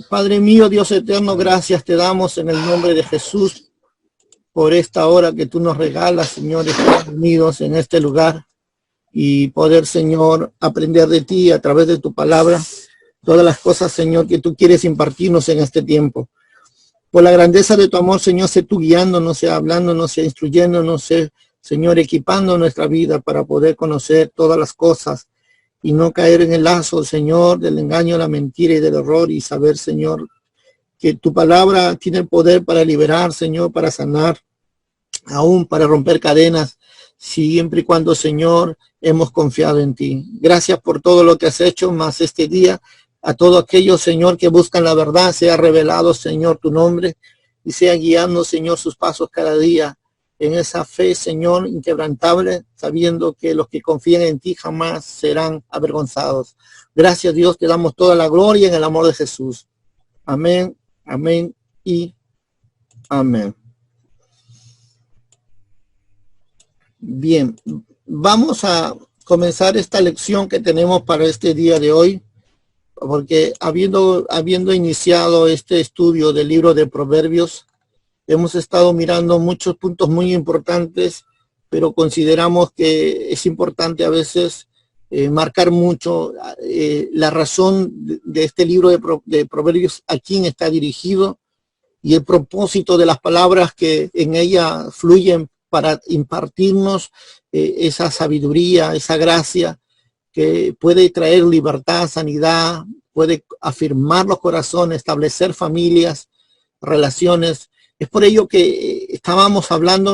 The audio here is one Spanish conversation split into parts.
Padre mío, Dios eterno, gracias te damos en el nombre de Jesús por esta hora que tú nos regalas, Señor, estar unidos en este lugar y poder, Señor, aprender de ti a través de tu palabra, todas las cosas, Señor, que tú quieres impartirnos en este tiempo. Por la grandeza de tu amor, Señor, sé tú guiándonos, sé hablándonos, sé instruyéndonos, sé, Señor, equipando nuestra vida para poder conocer todas las cosas y no caer en el lazo, Señor, del engaño, la mentira y del error, y saber, Señor, que tu palabra tiene el poder para liberar, Señor, para sanar, aún para romper cadenas, siempre y cuando, Señor, hemos confiado en ti. Gracias por todo lo que has hecho, más este día, a todos aquellos, Señor, que buscan la verdad, sea revelado, Señor, tu nombre, y sea guiando, Señor, sus pasos cada día en esa fe, Señor, inquebrantable, sabiendo que los que confían en ti jamás serán avergonzados. Gracias, Dios, te damos toda la gloria en el amor de Jesús. Amén, amén y amén. Bien, vamos a comenzar esta lección que tenemos para este día de hoy, porque habiendo iniciado este estudio del libro de Proverbios, hemos estado mirando muchos puntos muy importantes, pero consideramos que es importante a veces marcar mucho la razón de este libro de Proverbios, a quién está dirigido y el propósito de las palabras que en ella fluyen para impartirnos esa sabiduría, esa gracia que puede traer libertad, sanidad, puede afirmar los corazones, establecer familias, relaciones. Es por ello que estábamos hablando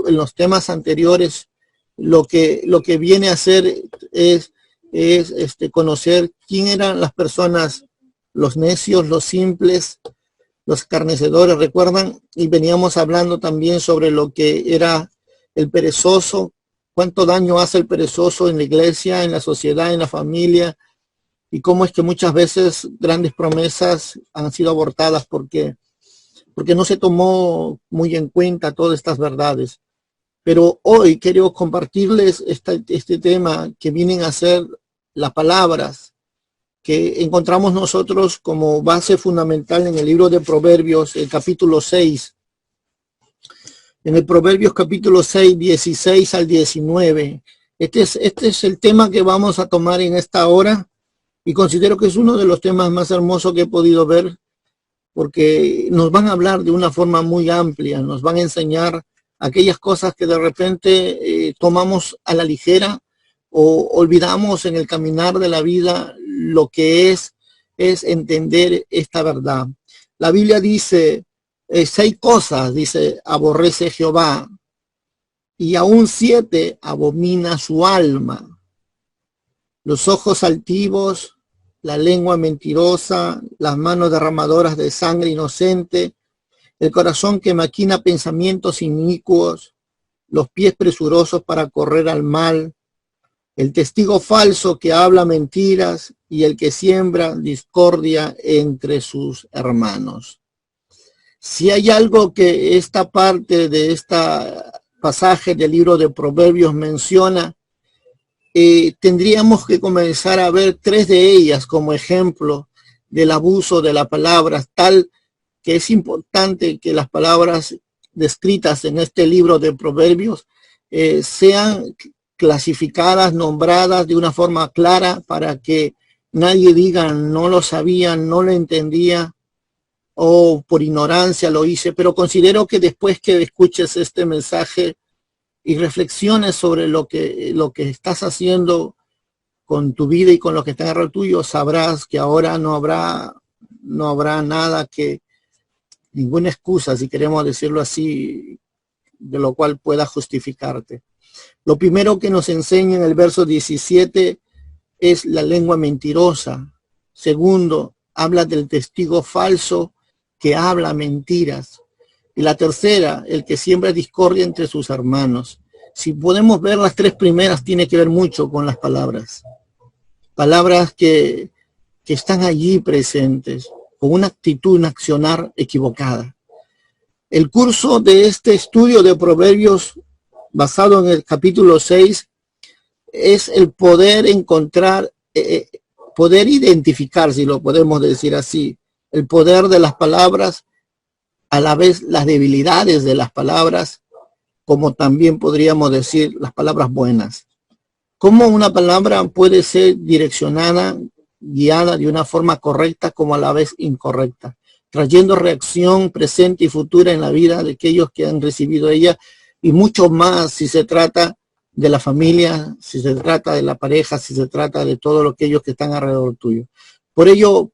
en los temas anteriores, lo que viene a ser es conocer quién eran las personas, los necios, los simples, los escarnecedores, ¿recuerdan? Y veníamos hablando también sobre lo que era el perezoso, cuánto daño hace el perezoso en la iglesia, en la sociedad, en la familia, y cómo es que muchas veces grandes promesas han sido abortadas porque no se tomó muy en cuenta todas estas verdades. Pero hoy quiero compartirles este tema que vienen a ser las palabras que encontramos nosotros como base fundamental en el libro de Proverbios, el capítulo 6. En el Proverbios capítulo 6, 16 al 19. Este es el tema que vamos a tomar en esta hora y considero que es uno de los temas más hermosos que he podido ver, porque nos van a hablar de una forma muy amplia, nos van a enseñar aquellas cosas que de repente tomamos a la ligera o olvidamos en el caminar de la vida. Lo que es entender esta verdad. La Biblia dice, 6 cosas, dice, aborrece Jehová, y aún 7 abomina su alma: los ojos altivos, la lengua mentirosa, las manos derramadoras de sangre inocente, el corazón que maquina pensamientos inicuos, los pies presurosos para correr al mal, el testigo falso que habla mentiras y el que siembra discordia entre sus hermanos. Si hay algo que esta parte de esta pasaje del libro de Proverbios menciona, tendríamos que comenzar a ver 3 de ellas como ejemplo del abuso de las palabras, tal que es importante que las palabras descritas en este libro de Proverbios sean clasificadas, nombradas de una forma clara para que nadie diga no lo sabía, no lo entendía o por ignorancia lo hice. Pero considero que después que escuches este mensaje y reflexiones sobre lo que estás haciendo con tu vida y con lo que está alrededor tuyo, sabrás que ahora no habrá nada, que ninguna excusa, si queremos decirlo así, de lo cual pueda justificarte. Lo primero que nos enseña en el verso 17 es la lengua mentirosa. Segundo, habla del testigo falso que habla mentiras. Y la tercera, el que siembra discordia entre sus hermanos. Si podemos ver las 3 primeras, tiene que ver mucho con las palabras. Palabras que están allí presentes, con una actitud, un accionar equivocada. El curso de este estudio de Proverbios, basado en el capítulo 6, es el poder encontrar poder identificar, si lo podemos decir así, el poder de las palabras, a la vez las debilidades de las palabras, como también podríamos decir las palabras buenas. Cómo una palabra puede ser direccionada, guiada de una forma correcta como a la vez incorrecta, trayendo reacción presente y futura en la vida de aquellos que han recibido ella, y mucho más si se trata de la familia, si se trata de la pareja, si se trata de todos aquellos que están alrededor tuyo. Por ello,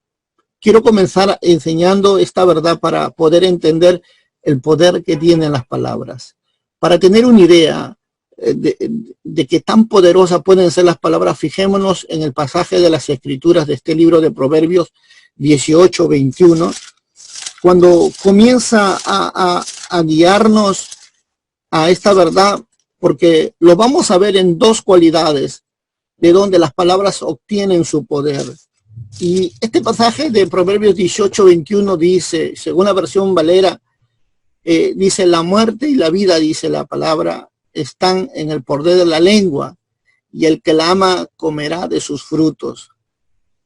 quiero comenzar enseñando esta verdad para poder entender el poder que tienen las palabras. Para tener una idea de qué tan poderosas pueden ser las palabras, fijémonos en el pasaje de las Escrituras de este libro de Proverbios 18:21, cuando comienza a guiarnos a esta verdad, porque lo vamos a ver en dos cualidades de donde las palabras obtienen su poder. Y este pasaje de Proverbios 18:21 dice, según la versión Valera, dice: la muerte y la vida, dice la palabra, están en el poder de la lengua, y el que la ama comerá de sus frutos.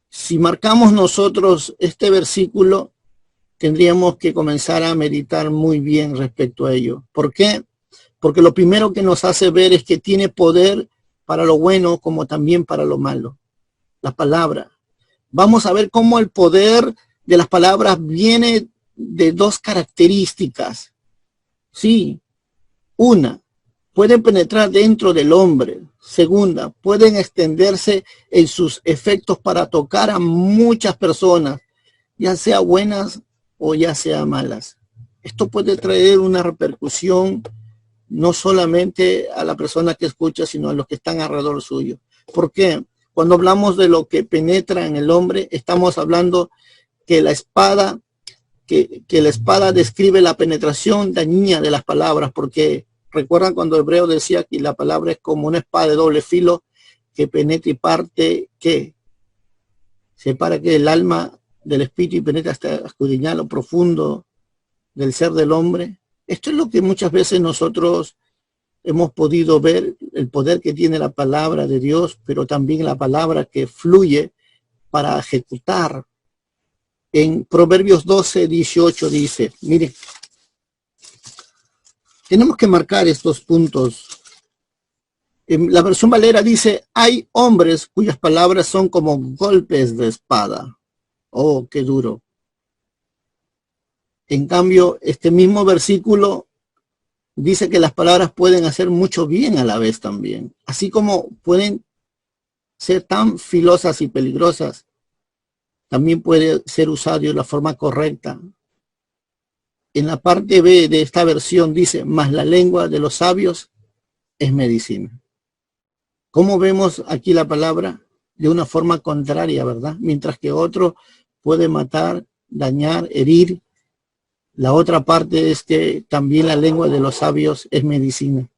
Si marcamos nosotros este versículo, tendríamos que comenzar a meditar muy bien respecto a ello. ¿Por qué? Porque lo primero que nos hace ver es que tiene poder para lo bueno como también para lo malo. La palabra. Vamos a ver cómo el poder de las palabras viene de dos características. Sí, una, pueden penetrar dentro del hombre. Segunda, pueden extenderse en sus efectos para tocar a muchas personas, ya sea buenas o ya sea malas. Esto puede traer una repercusión no solamente a la persona que escucha, sino a los que están alrededor suyo. ¿Por qué? Cuando hablamos de lo que penetra en el hombre, estamos hablando que la espada, que la espada describe la penetración dañina de las palabras, porque recuerdan cuando Hebreo decía que la palabra es como una espada de doble filo que penetra y parte, que separa que el alma del espíritu y penetra hasta escudriñar lo profundo del ser del hombre. Esto es lo que muchas veces nosotros hemos podido ver, el poder que tiene la palabra de Dios, pero también la palabra que fluye para ejecutar. En Proverbios 12:18 dice, mire, tenemos que marcar estos puntos. En la versión Valera dice, hay hombres cuyas palabras son como golpes de espada. Oh, qué duro. En cambio, este mismo versículo dice que las palabras pueden hacer mucho bien a la vez también. Así como pueden ser tan filosas y peligrosas, también puede ser usado de la forma correcta. En la parte B de esta versión dice, mas la lengua de los sabios es medicina. ¿Cómo vemos aquí la palabra? De una forma contraria, ¿verdad? Mientras que otro puede matar, dañar, herir. La otra parte es que también la lengua de los sabios es medicina.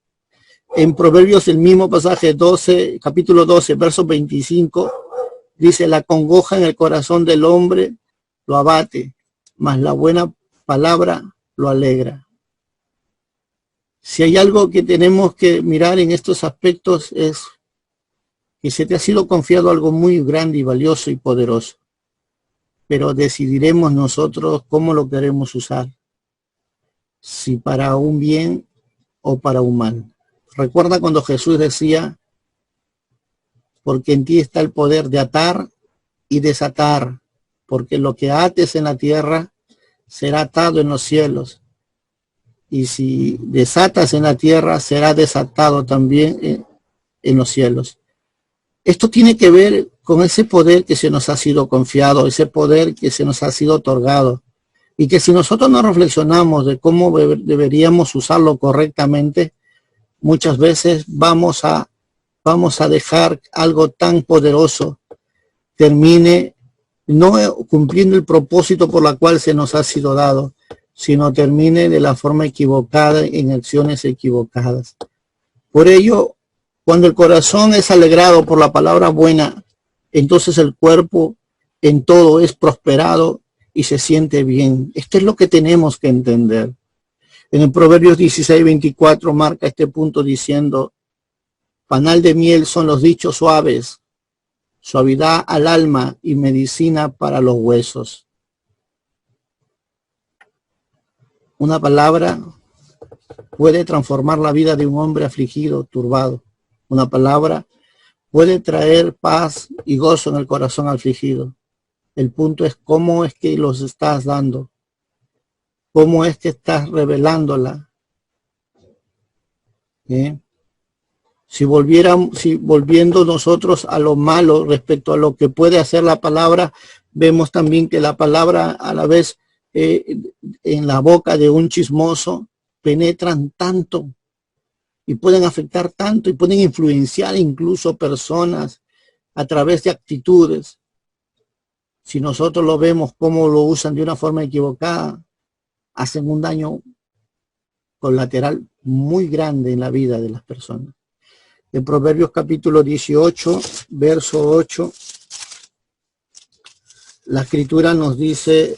En Proverbios, el mismo pasaje 12, capítulo 12, verso 25, dice, la congoja en el corazón del hombre lo abate, mas la buena palabra lo alegra. Si hay algo que tenemos que mirar en estos aspectos es que se te ha sido confiado algo muy grande y valioso y poderoso, pero decidiremos nosotros cómo lo queremos usar, si para un bien o para un mal. Recuerda cuando Jesús decía, porque en ti está el poder de atar y desatar, porque lo que ates en la tierra será atado en los cielos, y si desatas en la tierra será desatado también en los cielos. Esto tiene que ver con ese poder que se nos ha sido confiado, ese poder que se nos ha sido otorgado, y que si nosotros no reflexionamos de cómo deberíamos usarlo correctamente, muchas veces vamos a dejar algo tan poderoso termine no cumpliendo el propósito por la cual se nos ha sido dado, sino termine de la forma equivocada, en acciones equivocadas. Por ello, cuando el corazón es alegrado por la palabra buena, entonces el cuerpo en todo es prosperado y se siente bien. Esto es lo que tenemos que entender. En el Proverbios 16:24 marca este punto diciendo, panal de miel son los dichos suaves, suavidad al alma y medicina para los huesos. Una palabra puede transformar la vida de un hombre afligido, turbado. Una palabra puede traer paz y gozo en el corazón afligido. El punto es cómo es que los estás dando, cómo es que estás revelándola. ¿Eh? Si volviendo nosotros a lo malo respecto a lo que puede hacer la palabra, vemos también que la palabra a la vez en la boca de un chismoso penetran tanto y pueden afectar tanto y pueden influenciar incluso personas a través de actitudes. Si nosotros lo vemos cómo lo usan de una forma equivocada, hacen un daño colateral muy grande en la vida de las personas. En Proverbios capítulo 18, verso 8, la escritura nos dice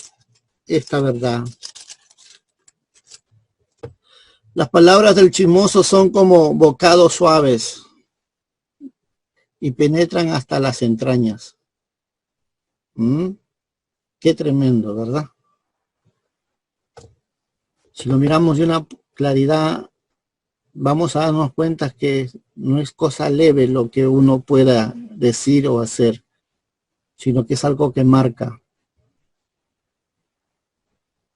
esta verdad. Las palabras del chismoso son como bocados suaves y penetran hasta las entrañas. Qué tremendo, ¿verdad? Si lo miramos de una claridad, vamos a darnos cuenta que no es cosa leve lo que uno pueda decir o hacer, sino que es algo que marca.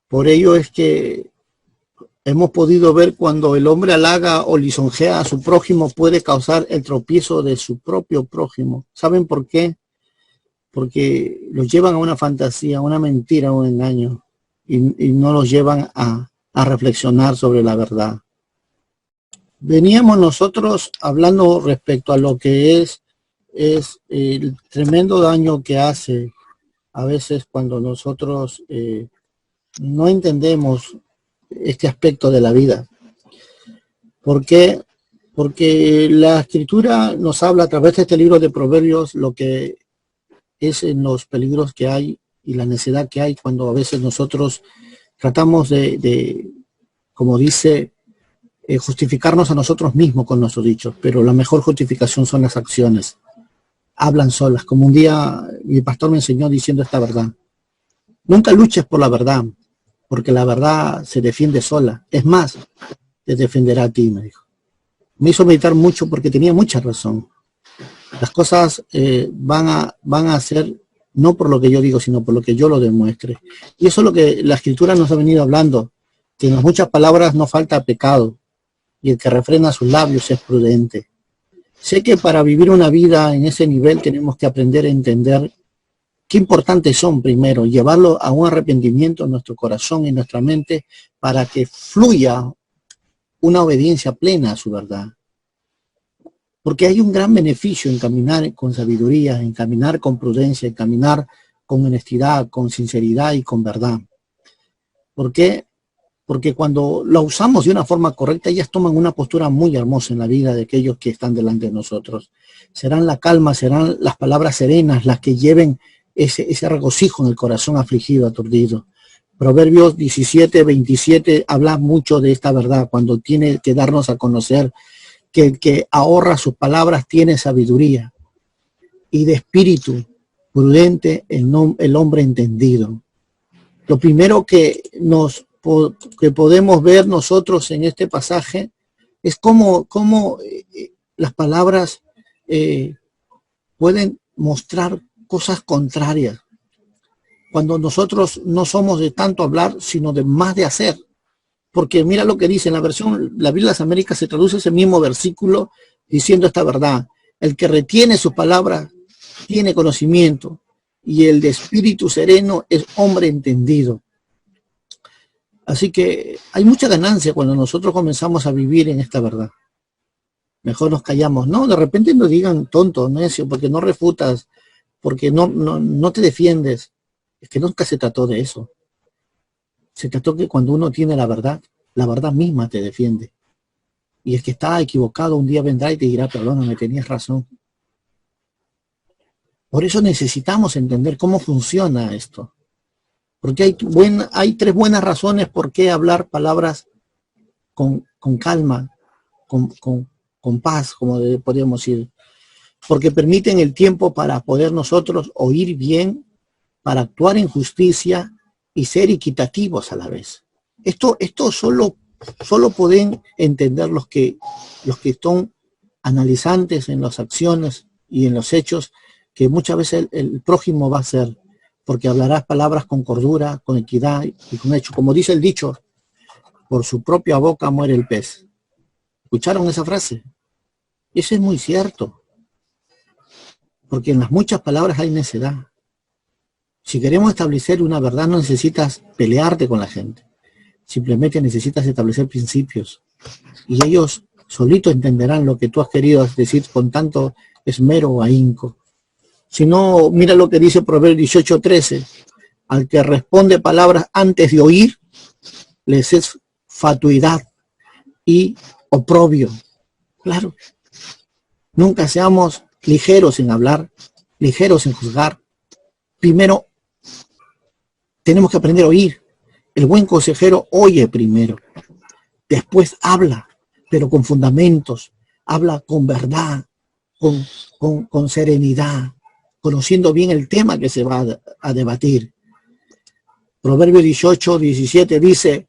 Por ello es que hemos podido ver cuando el hombre halaga o lisonjea a su prójimo puede causar el tropiezo de su propio prójimo. ¿Saben por qué? Porque los llevan a una fantasía, a una mentira, a un engaño y no los llevan a reflexionar sobre la verdad. Veníamos nosotros hablando respecto a lo que es el tremendo daño que hace a veces cuando nosotros no entendemos este aspecto de la vida. ¿Por qué? Porque la escritura nos habla a través de este libro de Proverbios lo que es en los peligros que hay y la necesidad que hay cuando a veces nosotros tratamos de como dice, justificarnos a nosotros mismos con nuestros dichos, pero la mejor justificación son las acciones. Hablan solas, como un día mi pastor me enseñó diciendo esta verdad. Nunca luches por la verdad, porque la verdad se defiende sola. Es más, te defenderá a ti, me dijo. Me hizo meditar mucho porque tenía mucha razón. Las cosas van a ser no por lo que yo digo, sino por lo que yo lo demuestre. Y eso es lo que la escritura nos ha venido hablando, que en las muchas palabras no falta pecado, y el que refrena sus labios es prudente. Sé que para vivir una vida en ese nivel tenemos que aprender a entender qué importantes son primero, llevarlo a un arrepentimiento en nuestro corazón y en nuestra mente para que fluya una obediencia plena a su verdad. Porque hay un gran beneficio en caminar con sabiduría, en caminar con prudencia, en caminar con honestidad, con sinceridad y con verdad. ¿Por qué? Porque cuando la usamos de una forma correcta, ellas toman una postura muy hermosa en la vida de aquellos que están delante de nosotros. Serán la calma, serán las palabras serenas las que lleven ese regocijo en el corazón afligido, aturdido. Proverbios 17, 27 habla mucho de esta verdad, cuando tiene que darnos a conocer que el que ahorra sus palabras tiene sabiduría, y de espíritu prudente el hombre entendido. Lo primero que podemos ver nosotros en este pasaje es cómo las palabras pueden mostrar cosas contrarias cuando nosotros no somos de tanto hablar sino de más de hacer. Porque mira lo que dice en la versión, la Biblia de las Américas se traduce ese mismo versículo diciendo esta verdad: el que retiene sus palabras tiene conocimiento, y el de espíritu sereno es hombre entendido. Así que hay mucha ganancia cuando nosotros comenzamos a vivir en esta verdad. Mejor nos callamos. No, de repente nos digan tonto, necio, porque no refutas, porque no te defiendes. Es que nunca se trató de eso. Se trató que cuando uno tiene la verdad misma te defiende. Y el que está equivocado un día vendrá y te dirá: perdóname, tenías razón. Por eso necesitamos entender cómo funciona esto. Porque hay tres buenas razones por qué hablar palabras con calma, con paz, como podríamos decir. porque permiten el tiempo para poder nosotros oír bien, para actuar en justicia y ser equitativos a la vez. Esto solo pueden entender los que son analizantes en las acciones y en los hechos, que muchas veces el prójimo va a ser, porque hablarás palabras con cordura, con equidad y con hecho. Como dice el dicho, por su propia boca muere el pez. ¿Escucharon esa frase? Eso es muy cierto, porque en las muchas palabras hay necedad. Si queremos establecer una verdad, no necesitas pelearte con la gente. Simplemente necesitas establecer principios. Y ellos solitos entenderán lo que tú has querido decir con tanto esmero o ahínco. Si no, mira lo que dice Proverbios 18:13. Al que responde palabras antes de oír, les es fatuidad y oprobio. Claro. Nunca seamos ligeros en hablar, ligeros en juzgar. Primero, tenemos que aprender a oír. El buen consejero oye primero. Después habla, pero con fundamentos. Habla con verdad, con serenidad, conociendo bien el tema que se va a debatir. Proverbio 18:17 dice,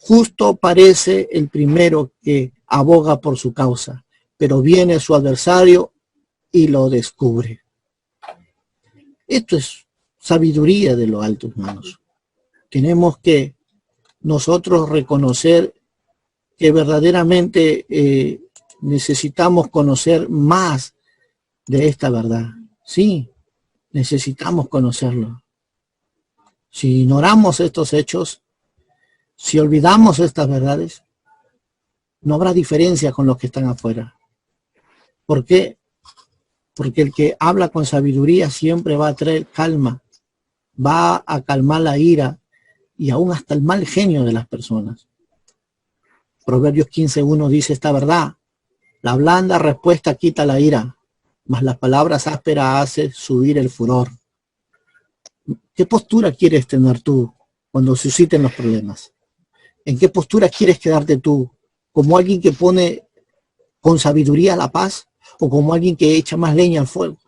justo parece el primero que aboga por su causa, pero viene su adversario y lo descubre. Esto es sabiduría de lo alto, hermanos. Tenemos que nosotros reconocer que verdaderamente necesitamos conocer más de esta verdad. Sí, necesitamos conocerlo. Si ignoramos estos hechos, si olvidamos estas verdades, no habrá diferencia con los que están afuera. ¿Por qué? Porque el que habla con sabiduría siempre va a traer calma, va a calmar la ira y aún hasta el mal genio de las personas. Proverbios 15:1 dice esta verdad: la blanda respuesta quita la ira, mas las palabras ásperas hace subir el furor. ¿Qué postura quieres tener tú cuando susciten los problemas? ¿En qué postura quieres quedarte tú? ¿Como alguien que pone con sabiduría la paz o como alguien que echa más leña al fuego?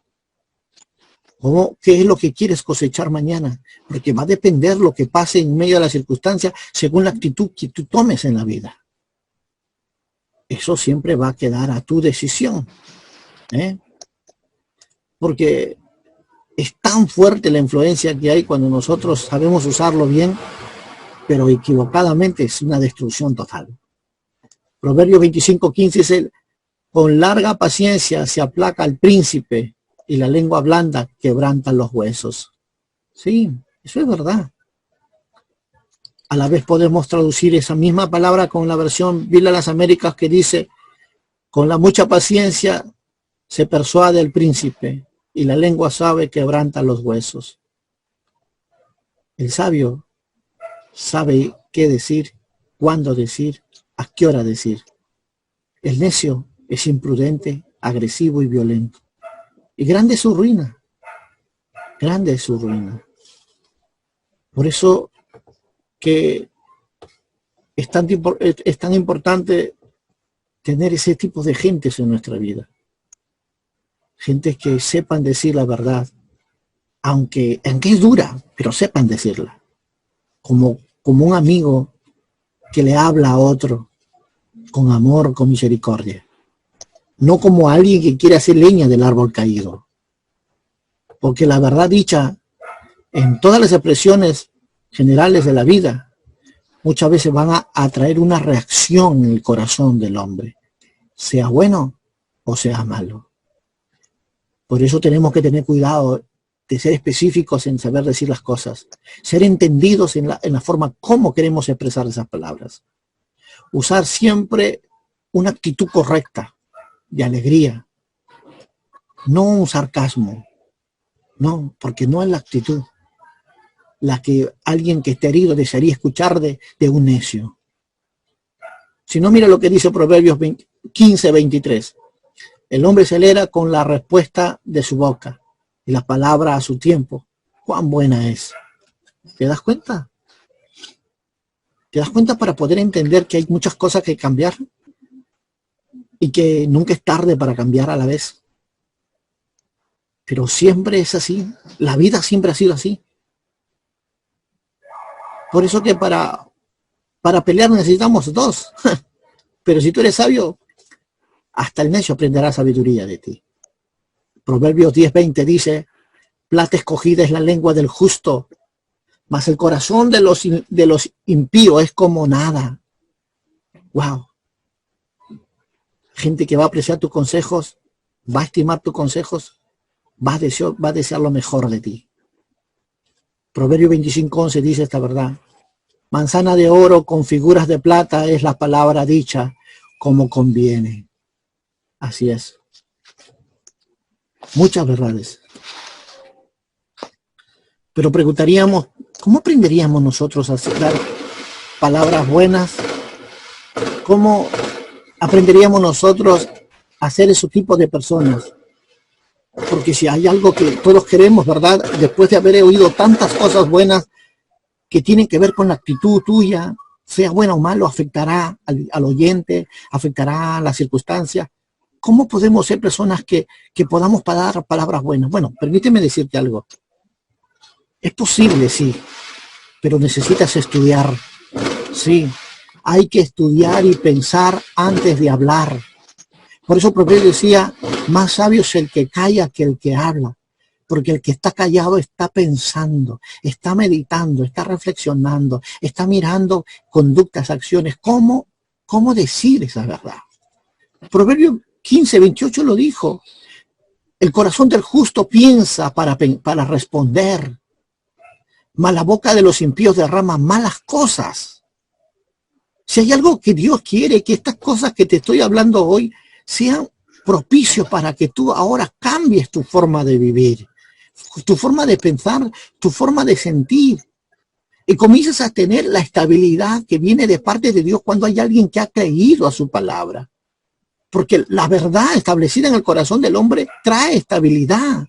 ¿Qué es lo que quieres cosechar mañana? Porque va a depender lo que pase en medio de las circunstancias según la actitud que tú tomes en la vida. Eso siempre va a quedar a tu decisión, ¿eh? Porque es tan fuerte la influencia que hay cuando nosotros sabemos usarlo bien, pero equivocadamente es una destrucción total. Proverbios 25:15 dice, con larga paciencia se aplaca al príncipe y la lengua blanda quebranta los huesos. Sí, eso es verdad. A la vez podemos traducir esa misma palabra con la versión Biblia de las Américas que dice, con la mucha paciencia se persuade el príncipe y la lengua suave quebranta los huesos. El sabio sabe qué decir, cuándo decir, a qué hora decir. El necio es imprudente, agresivo y violento. Y grande es su ruina. Grande es su ruina. Por eso que es tan importante tener ese tipo de gentes en nuestra vida. Gentes que sepan decir la verdad, aunque es dura, pero sepan decirla. Como un amigo que le habla a otro con amor, con misericordia. No como alguien que quiere hacer leña del árbol caído. Porque la verdad dicha en todas las expresiones generales de la vida, muchas veces van a atraer una reacción en el corazón del hombre, sea bueno o sea malo. Por eso tenemos que tener cuidado de ser específicos en saber decir las cosas, ser entendidos en la forma como queremos expresar esas palabras. Usar siempre una actitud correcta, de alegría, no un sarcasmo, no, porque no es la actitud la que alguien que esté herido desearía escuchar de un necio. Si no, mira lo que dice Proverbios 15:23. El hombre se alegra con la respuesta de su boca y la palabra a su tiempo. ¡Cuán buena es! ¿Te das cuenta? ¿Te das cuenta para poder entender que hay muchas cosas que cambiar? Y que nunca es tarde para cambiar a la vez. Pero siempre es así. La vida siempre ha sido así. Por eso que para pelear necesitamos dos. Pero si tú eres sabio, hasta el necio aprenderá sabiduría de ti. Proverbios 10:20 dice, plata escogida es la lengua del justo, mas el corazón de los impíos es como nada. Wow. Gente que va a apreciar tus consejos, va a estimar tus consejos, va a desear lo mejor de ti. Proverbio 25:11 dice esta verdad. Manzana de oro con figuras de plata es la palabra dicha como conviene. Así es. Muchas verdades. Pero preguntaríamos, ¿cómo aprenderíamos nosotros a dar palabras buenas? ¿Cómo aprenderíamos nosotros a ser ese tipo de personas? Porque si hay algo que todos queremos, ¿verdad? Después de haber oído tantas cosas buenas que tienen que ver con la actitud tuya, sea buena o malo, afectará al oyente, afectará a las circunstancias. ¿Cómo podemos ser personas que podamos dar palabras buenas? Bueno, permíteme decirte algo. Es posible, sí, pero necesitas estudiar. Sí, hay que estudiar y pensar antes de hablar. Por eso el Proverbio decía, más sabio es el que calla que el que habla. Porque el que está callado está pensando, está meditando, está reflexionando, está mirando conductas, acciones. ¿Cómo decir esa verdad? Proverbio 15:28 lo dijo. El corazón del justo piensa para responder. Mas la boca de los impíos derrama malas cosas. Si hay algo que Dios quiere, que estas cosas que te estoy hablando hoy sean propicios para que tú ahora cambies tu forma de vivir, tu forma de pensar, tu forma de sentir. Y comienzas a tener la estabilidad que viene de parte de Dios cuando hay alguien que ha creído a su palabra. Porque la verdad establecida en el corazón del hombre trae estabilidad.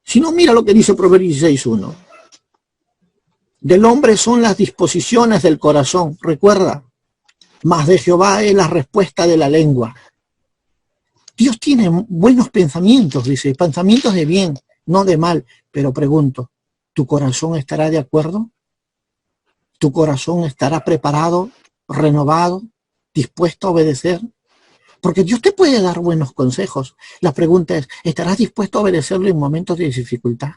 Si no, mira lo que dice Proverbios 16:1. Del hombre son las disposiciones del corazón, recuerda, mas de Jehová es la respuesta de la lengua. Dios tiene buenos pensamientos, dice, pensamientos de bien, no de mal, pero pregunto, ¿tu corazón estará de acuerdo? ¿Tu corazón estará preparado, renovado, dispuesto a obedecer? Porque Dios te puede dar buenos consejos. La pregunta es, ¿estarás dispuesto a obedecerlo en momentos de dificultad?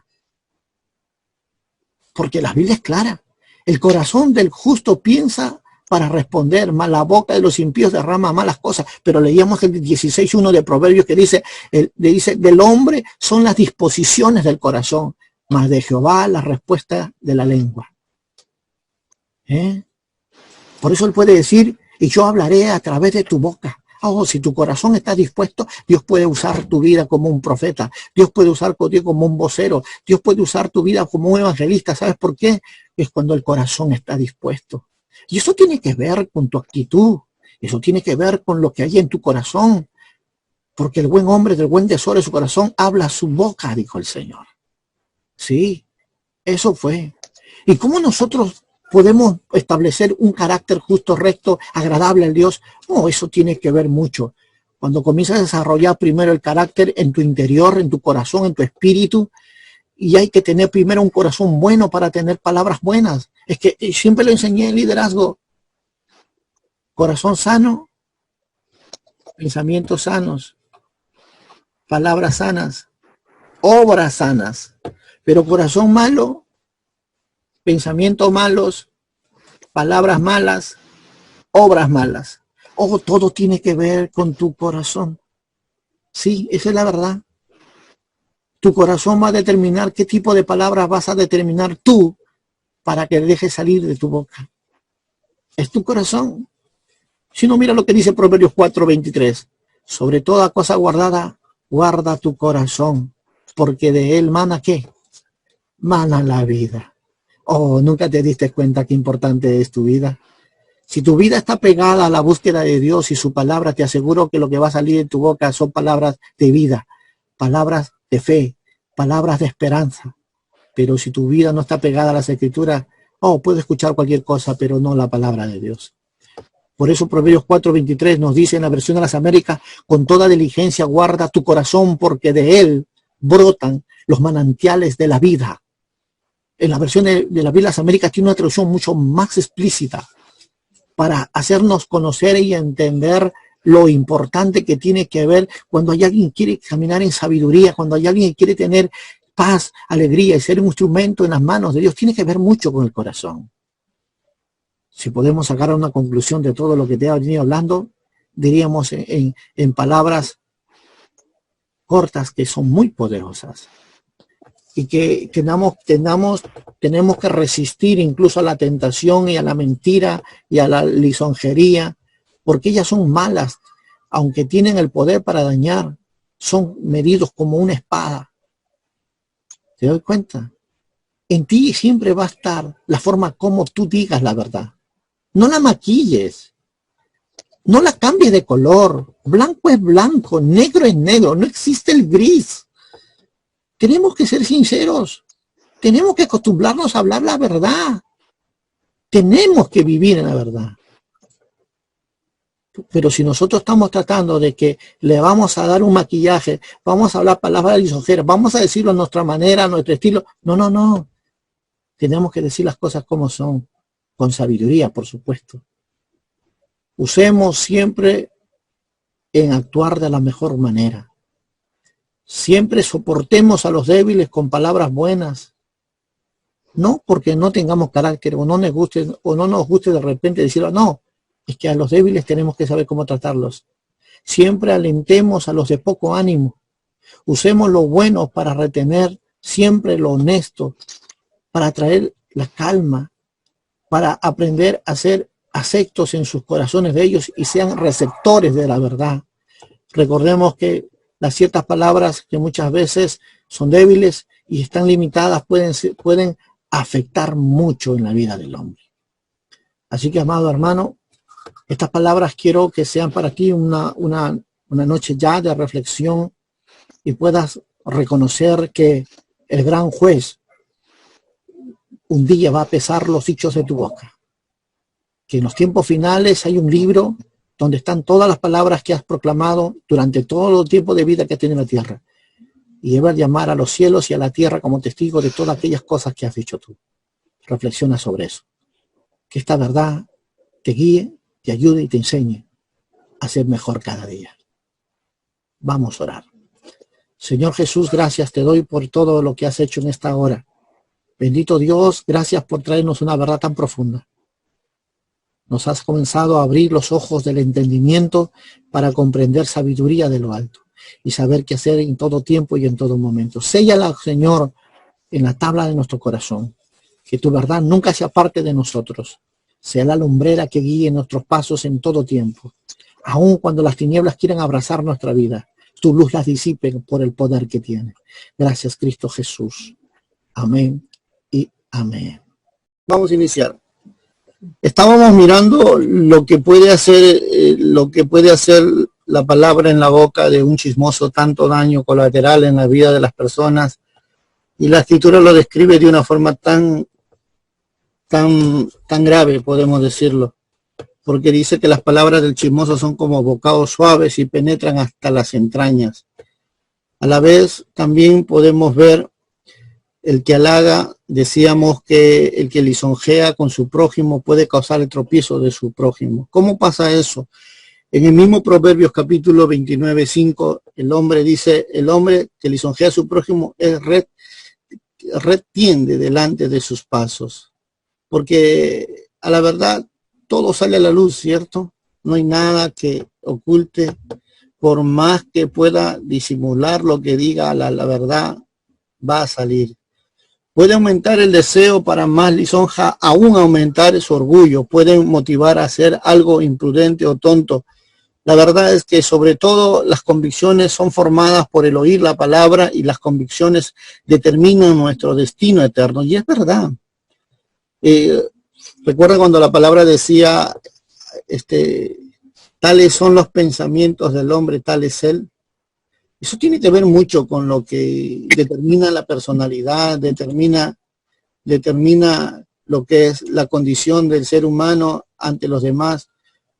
Porque la Biblia es clara. El corazón del justo piensa para responder, mas la boca de los impíos derrama malas cosas. Pero leíamos el 16:1 de Proverbios que dice, del hombre son las disposiciones del corazón, mas de Jehová la respuesta de la lengua. Por eso él puede decir, y yo hablaré a través de tu boca. Oh, si tu corazón está dispuesto, Dios puede usar tu vida como un profeta. Dios puede usar contigo como un vocero. Dios puede usar tu vida como un evangelista. ¿Sabes por qué? Es cuando el corazón está dispuesto. Y eso tiene que ver con tu actitud. Eso tiene que ver con lo que hay en tu corazón. Porque el buen hombre del buen tesoro de su corazón habla su boca, dijo el Señor. Sí, eso fue. ¿Y cómo nosotros podemos establecer un carácter justo, recto, agradable al Dios? No, eso tiene que ver mucho. Cuando comienzas a desarrollar primero el carácter en tu interior, en tu corazón, en tu espíritu, y hay que tener primero un corazón bueno para tener palabras buenas. Es que siempre lo enseñé en liderazgo. Corazón sano, pensamientos sanos, palabras sanas, obras sanas. Pero corazón malo, pensamientos malos, palabras malas, obras malas. Oh, todo tiene que ver con tu corazón. Sí, esa es la verdad. Tu corazón va a determinar qué tipo de palabras vas a determinar tú para que dejes salir de tu boca. Es tu corazón. Si no, mira lo que dice Proverbios 4:23. Sobre toda cosa guardada, guarda tu corazón, porque de él mana ¿qué? Mana la vida. Oh, ¿nunca te diste cuenta qué importante es tu vida? Si tu vida está pegada a la búsqueda de Dios y su palabra, te aseguro que lo que va a salir de tu boca son palabras de vida, palabras de fe, palabras de esperanza. Pero si tu vida no está pegada a las Escrituras, puedo escuchar cualquier cosa, pero no la palabra de Dios. Por eso Proverbios 4:23 nos dice en la versión de las Américas, con toda diligencia guarda tu corazón porque de él brotan los manantiales de la vida. En la versión de las Biblia de las Américas tiene una traducción mucho más explícita para hacernos conocer y entender lo importante que tiene que ver cuando hay alguien que quiere caminar en sabiduría, cuando hay alguien que quiere tener paz, alegría y ser un instrumento en las manos de Dios. Tiene que ver mucho con el corazón. Si podemos sacar una conclusión de todo lo que te he venido hablando, diríamos en palabras cortas que son muy poderosas y que tenemos que resistir incluso a la tentación y a la mentira y a la lisonjería, porque ellas son malas, aunque tienen el poder para dañar, son medidos como una espada. ¿Te das cuenta? En ti siempre va a estar la forma como tú digas la verdad. No la maquilles. No la cambies de color. Blanco es blanco, negro es negro. No existe el gris. Tenemos que ser sinceros. Tenemos que acostumbrarnos a hablar la verdad. Tenemos que vivir en la verdad. Pero si nosotros estamos tratando de que le vamos a dar un maquillaje, vamos a hablar palabras lisonjeras, vamos a decirlo a nuestra manera, a nuestro estilo. No. Tenemos que decir las cosas como son, con sabiduría, por supuesto. Usemos siempre en actuar de la mejor manera. Siempre soportemos a los débiles con palabras buenas. No porque no tengamos carácter o no nos guste de repente decirlo, no. Es que a los débiles tenemos que saber cómo tratarlos. Siempre alentemos a los de poco ánimo. Usemos lo bueno para retener siempre lo honesto, para traer la calma, para aprender a ser aceptos en sus corazones de ellos y sean receptores de la verdad. Recordemos que las ciertas palabras que muchas veces son débiles y están limitadas pueden afectar mucho en la vida del hombre. Así que, amado hermano, estas palabras quiero que sean para ti una noche ya de reflexión y puedas reconocer que el gran juez un día va a pesar los dichos de tu boca. Que en los tiempos finales hay un libro donde están todas las palabras que has proclamado durante todo el tiempo de vida que tiene la tierra. Y debes llamar a los cielos y a la tierra como testigo de todas aquellas cosas que has dicho tú. Reflexiona sobre eso. Que esta verdad te guíe, te ayude y te enseñe a ser mejor cada día. Vamos a orar. Señor Jesús, gracias te doy por todo lo que has hecho en esta hora. Bendito Dios, gracias por traernos una verdad tan profunda. Nos has comenzado a abrir los ojos del entendimiento para comprender sabiduría de lo alto y saber qué hacer en todo tiempo y en todo momento. Séllala, Señor, en la tabla de nuestro corazón. Que tu verdad nunca se aparte de nosotros. Sea la lumbrera que guíe nuestros pasos en todo tiempo. Aun cuando las tinieblas quieran abrazar nuestra vida, tu luz las disipe por el poder que tiene. Gracias, Cristo Jesús. Amén y amén. Vamos a iniciar. Estábamos mirando lo que puede hacer la palabra en la boca de un chismoso, tanto daño colateral en la vida de las personas, y la Escritura lo describe de una forma tan grave, podemos decirlo, porque dice que las palabras del chismoso son como bocados suaves y penetran hasta las entrañas. A la vez también podemos ver el que halaga, decíamos que el que lisonjea con su prójimo puede causar el tropiezo de su prójimo. ¿Cómo pasa eso? En el mismo Proverbios capítulo 29:5, el hombre dice, el hombre que lisonjea a su prójimo es retiende delante de sus pasos. Porque a la verdad todo sale a la luz, ¿cierto? No hay nada que oculte, por más que pueda disimular lo que diga, la verdad va a salir. Puede aumentar el deseo para más lisonja, aún aumentar su orgullo, pueden motivar a hacer algo imprudente o tonto. La verdad es que sobre todo las convicciones son formadas por el oír la palabra y las convicciones determinan nuestro destino eterno. Y es verdad. Recuerda cuando la palabra decía, tales son los pensamientos del hombre, tal es él. Eso tiene que ver mucho con lo que determina la personalidad, determina lo que es la condición del ser humano ante los demás,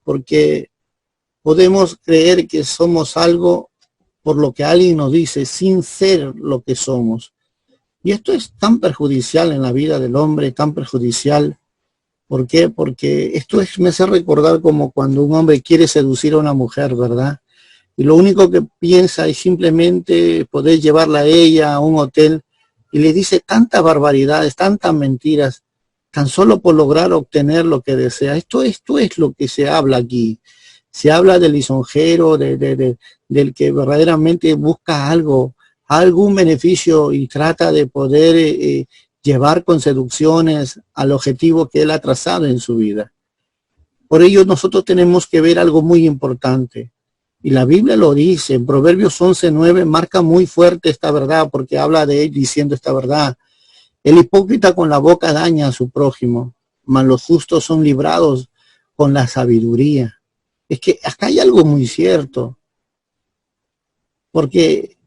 porque podemos creer que somos algo por lo que alguien nos dice sin ser lo que somos. Y esto es tan perjudicial en la vida del hombre, tan perjudicial. ¿Por qué? Porque esto me hace recordar como cuando un hombre quiere seducir a una mujer, ¿verdad? Y lo único que piensa es simplemente poder llevarla a ella a un hotel y le dice tantas barbaridades, tantas mentiras, tan solo por lograr obtener lo que desea. Esto es lo que se habla aquí. Se habla del lisonjero, del que verdaderamente busca algo, algún beneficio y trata de poder llevar con seducciones al objetivo que él ha trazado en su vida. Por ello nosotros tenemos que ver algo muy importante. Y la Biblia lo dice, en Proverbios 11:9 marca muy fuerte esta verdad, porque habla de él diciendo esta verdad. El hipócrita con la boca daña a su prójimo, mas los justos son librados con la sabiduría. Es que acá hay algo muy cierto, porque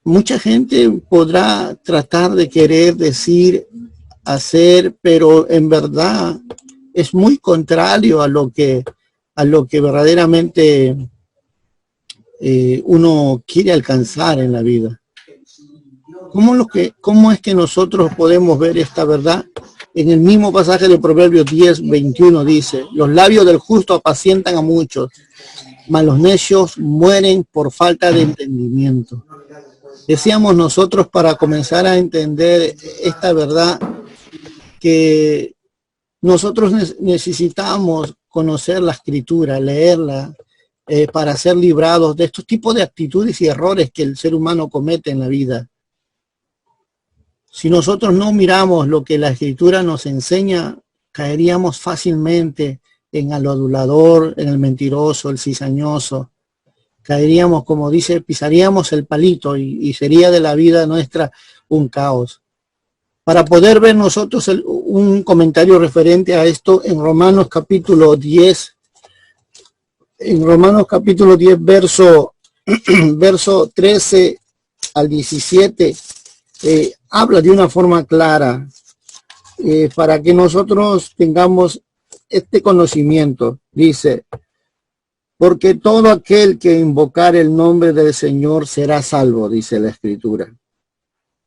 mucha gente podrá tratar de querer decir, hacer, pero en verdad es muy contrario a lo que verdaderamente uno quiere alcanzar en la vida. ¿Cómo es que nosotros podemos ver esta verdad? En el mismo pasaje de Proverbios 10:21 dice, los labios del justo apacientan a muchos, mas los necios mueren por falta de entendimiento. Decíamos nosotros, para comenzar a entender esta verdad, que nosotros necesitamos conocer la Escritura, leerla, para ser librados de estos tipos de actitudes y errores que el ser humano comete en la vida. Si nosotros no miramos lo que la Escritura nos enseña, caeríamos fácilmente en el adulador, en el mentiroso, el cizañoso. Caeríamos, como dice, pisaríamos el palito y sería de la vida nuestra un caos. Para poder ver nosotros un comentario referente a esto en Romanos capítulo 10, verso 13 al 17, habla de una forma clara para que nosotros tengamos este conocimiento. Dice, porque todo aquel que invocar el nombre del Señor será salvo, dice la Escritura.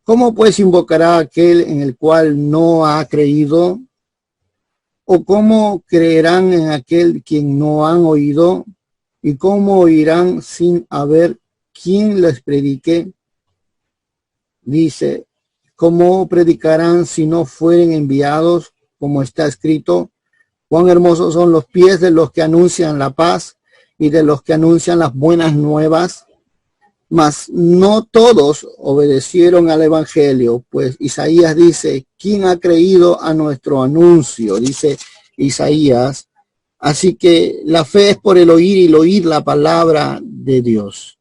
¿Cómo pues invocará aquel en el cual no ha creído? ¿O cómo creerán en aquel quien no han oído? ¿Y cómo oirán sin haber quien les predique? Dice, ¿cómo predicarán si no fueren enviados? Como está escrito, cuán hermosos son los pies de los que anuncian la paz y de los que anuncian las buenas nuevas. Mas no todos obedecieron al evangelio, pues Isaías dice, ¿quién ha creído a nuestro anuncio? Dice Isaías. Así que la fe es por el oír y el oír la palabra de Dios.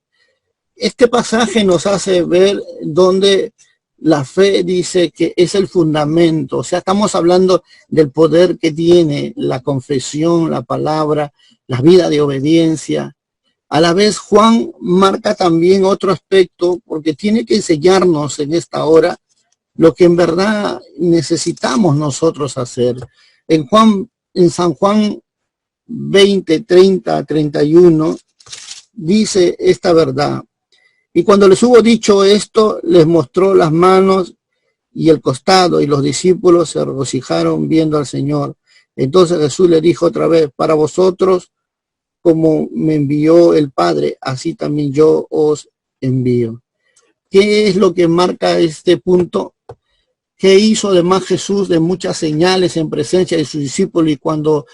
Este pasaje nos hace ver donde la fe dice que es el fundamento. O sea, estamos hablando del poder que tiene la confesión, la palabra, la vida de obediencia. A la vez, Juan marca también otro aspecto, porque tiene que enseñarnos en esta hora lo que en verdad necesitamos nosotros hacer. En San Juan 20, 30, 31, dice esta verdad. Y cuando les hubo dicho esto, les mostró las manos y el costado, y los discípulos se regocijaron viendo al Señor. Entonces Jesús le dijo otra vez, para vosotros, como me envió el Padre, así también yo os envío. ¿Qué es lo que marca este punto? ¿Qué hizo además Jesús de muchas señales en presencia de sus discípulos y cuando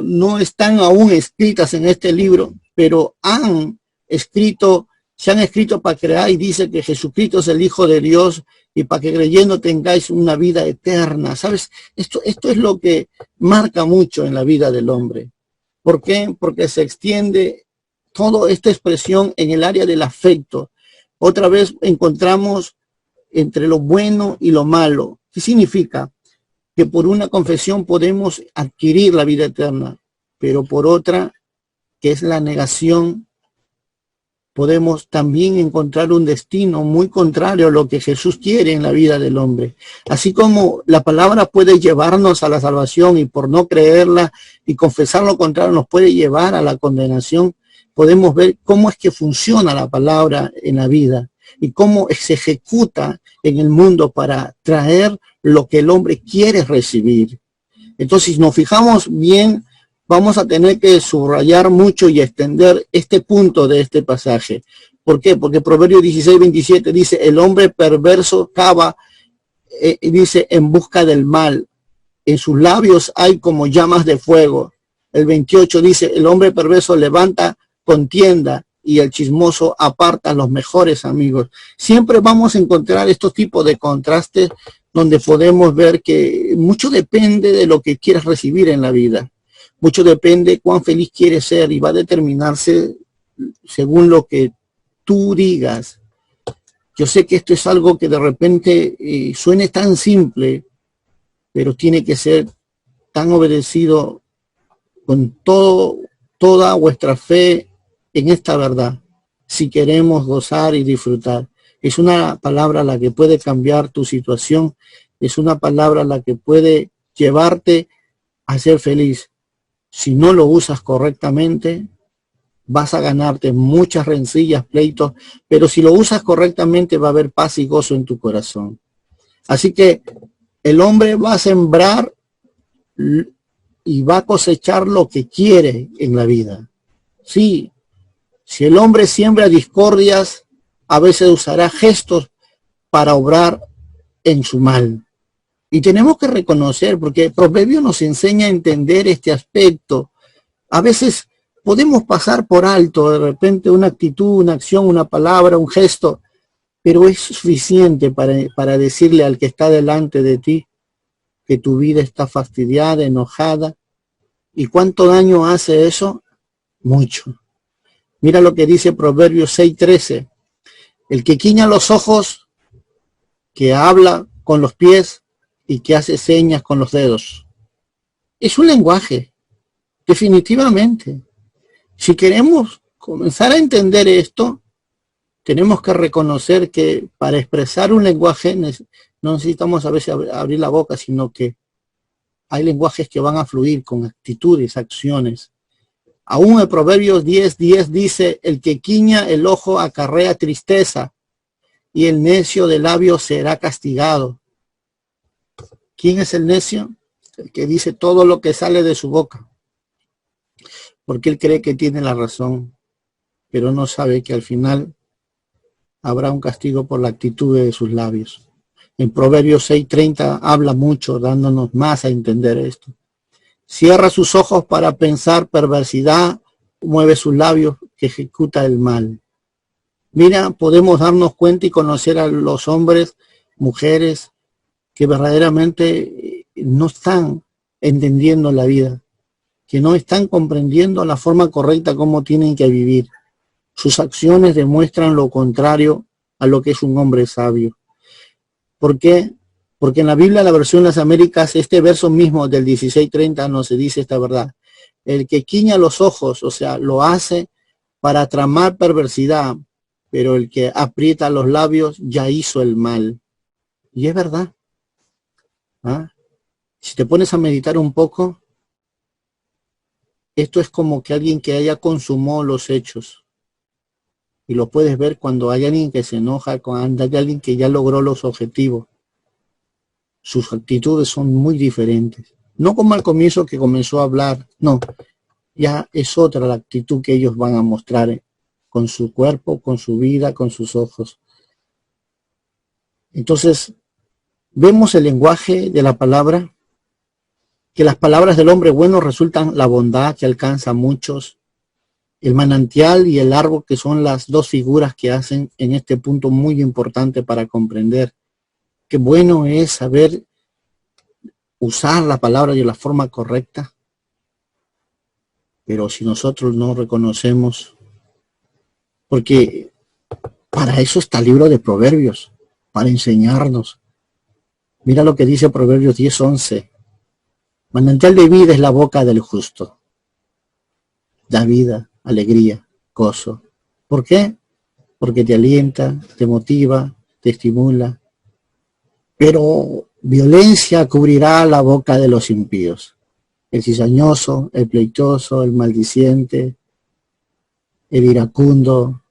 no están aún escritas en este libro, pero se han escrito para crear, y dice que Jesucristo es el Hijo de Dios y para que creyendo tengáis una vida eterna? ¿Sabes? Esto es lo que marca mucho en la vida del hombre. ¿Por qué? Porque se extiende toda esta expresión en el área del afecto. Otra vez encontramos entre lo bueno y lo malo. ¿Qué significa? Que por una confesión podemos adquirir la vida eterna, pero por otra, que es la negación, podemos también encontrar un destino muy contrario a lo que Jesús quiere en la vida del hombre. Así como la palabra puede llevarnos a la salvación y por no creerla y confesar lo contrario nos puede llevar a la condenación, podemos ver cómo es que funciona la palabra en la vida y cómo se ejecuta en el mundo para traer lo que el hombre quiere recibir. Entonces, si nos fijamos bien, vamos a tener que subrayar mucho y extender este punto de este pasaje. ¿Por qué? Porque Proverbios 16:27 dice, el hombre perverso cava, dice, en busca del mal. En sus labios hay como llamas de fuego. El 28 dice, el hombre perverso levanta contienda y el chismoso aparta a los mejores amigos. Siempre vamos a encontrar estos tipos de contrastes donde podemos ver que mucho depende de lo que quieras recibir en la vida. Mucho depende cuán feliz quieres ser y va a determinarse según lo que tú digas. Yo sé que esto es algo que de repente suene tan simple, pero tiene que ser tan obedecido con toda vuestra fe en esta verdad, si queremos gozar y disfrutar. Es una palabra la que puede cambiar tu situación, es una palabra la que puede llevarte a ser feliz. Si no lo usas correctamente, vas a ganarte muchas rencillas, pleitos, pero si lo usas correctamente va a haber paz y gozo en tu corazón. Así que el hombre va a sembrar y va a cosechar lo que quiere en la vida. Sí, si el hombre siembra discordias, a veces usará gestos para obrar en su mal. Y tenemos que reconocer, porque el Proverbio nos enseña a entender este aspecto. A veces podemos pasar por alto de repente una actitud, una acción, una palabra, un gesto, pero es suficiente para decirle al que está delante de ti que tu vida está fastidiada, enojada. ¿Y cuánto daño hace eso? Mucho. Mira lo que dice Proverbios 6:13. El que guiña los ojos, que habla con los pies y que hace señas con los dedos. Es un lenguaje, definitivamente. Si queremos comenzar a entender esto, tenemos que reconocer que para expresar un lenguaje no necesitamos a veces abrir la boca, sino que hay lenguajes que van a fluir con actitudes, acciones. Aún el Proverbios 10:10 dice, el que guiña el ojo acarrea tristeza y el necio de labios será castigado. ¿Quién es el necio? El que dice todo lo que sale de su boca. Porque él cree que tiene la razón, pero no sabe que al final habrá un castigo por la actitud de sus labios. En Proverbios 6:30 habla mucho, dándonos más a entender esto. Cierra sus ojos para pensar perversidad, mueve sus labios que ejecuta el mal. Mira, podemos darnos cuenta y conocer a los hombres, mujeres, que verdaderamente no están entendiendo la vida, que no están comprendiendo la forma correcta como tienen que vivir. Sus acciones demuestran lo contrario a lo que es un hombre sabio. ¿Por qué? Porque en la Biblia, la versión de las Américas, este verso mismo del 16:30 nos dice esta verdad. El que guiña los ojos, o sea, lo hace para tramar perversidad, pero el que aprieta los labios ya hizo el mal. Y es verdad. ¿Ah? Si te pones a meditar un poco, esto es como que alguien que haya consumado los hechos. Y lo puedes ver cuando hay alguien que se enoja, cuando hay alguien que ya logró los objetivos. Sus actitudes son muy diferentes. No como al comienzo que comenzó a hablar, no. Ya es otra la actitud que ellos van a mostrar con su cuerpo, con su vida, con sus ojos. Entonces, vemos el lenguaje de la palabra, que las palabras del hombre bueno resultan la bondad que alcanza a muchos, el manantial y el árbol, que son las dos figuras que hacen en este punto muy importante para comprender qué bueno es saber usar la palabra de la forma correcta. Pero si nosotros no reconocemos, porque para eso está el libro de Proverbios, para enseñarnos. Mira lo que dice Proverbios 10:11. Manantial de vida es la boca del justo. Da vida, alegría, gozo. ¿Por qué? Porque te alienta, te motiva, te estimula. Pero violencia cubrirá la boca de los impíos. El cizañoso, el pleitoso, el maldiciente, el iracundo,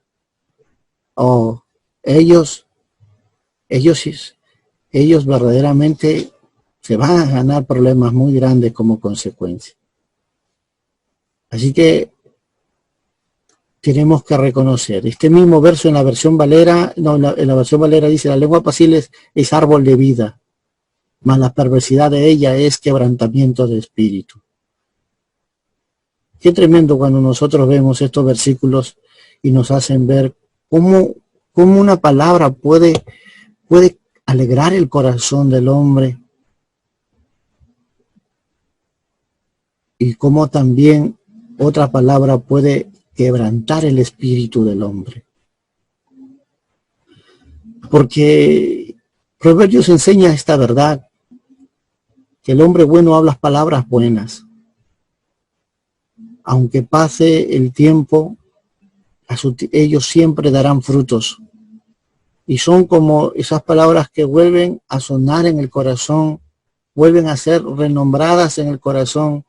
o ellos, ellos verdaderamente se van a ganar problemas muy grandes como consecuencia. Así que tenemos que reconocer. Este mismo verso en la versión Valera, no, en la versión Valera dice, la lengua apacible es árbol de vida, mas la perversidad de ella es quebrantamiento de espíritu. Qué tremendo cuando nosotros vemos estos versículos y nos hacen ver cómo una palabra puede alegrar el corazón del hombre y cómo también otra palabra puede quebrantar el espíritu del hombre. Porque Proverbios enseña esta verdad, que el hombre bueno habla palabras buenas. Aunque pase el tiempo, ellos siempre darán frutos. Y son como esas palabras que vuelven a sonar en el corazón, vuelven a ser renombradas en el corazón,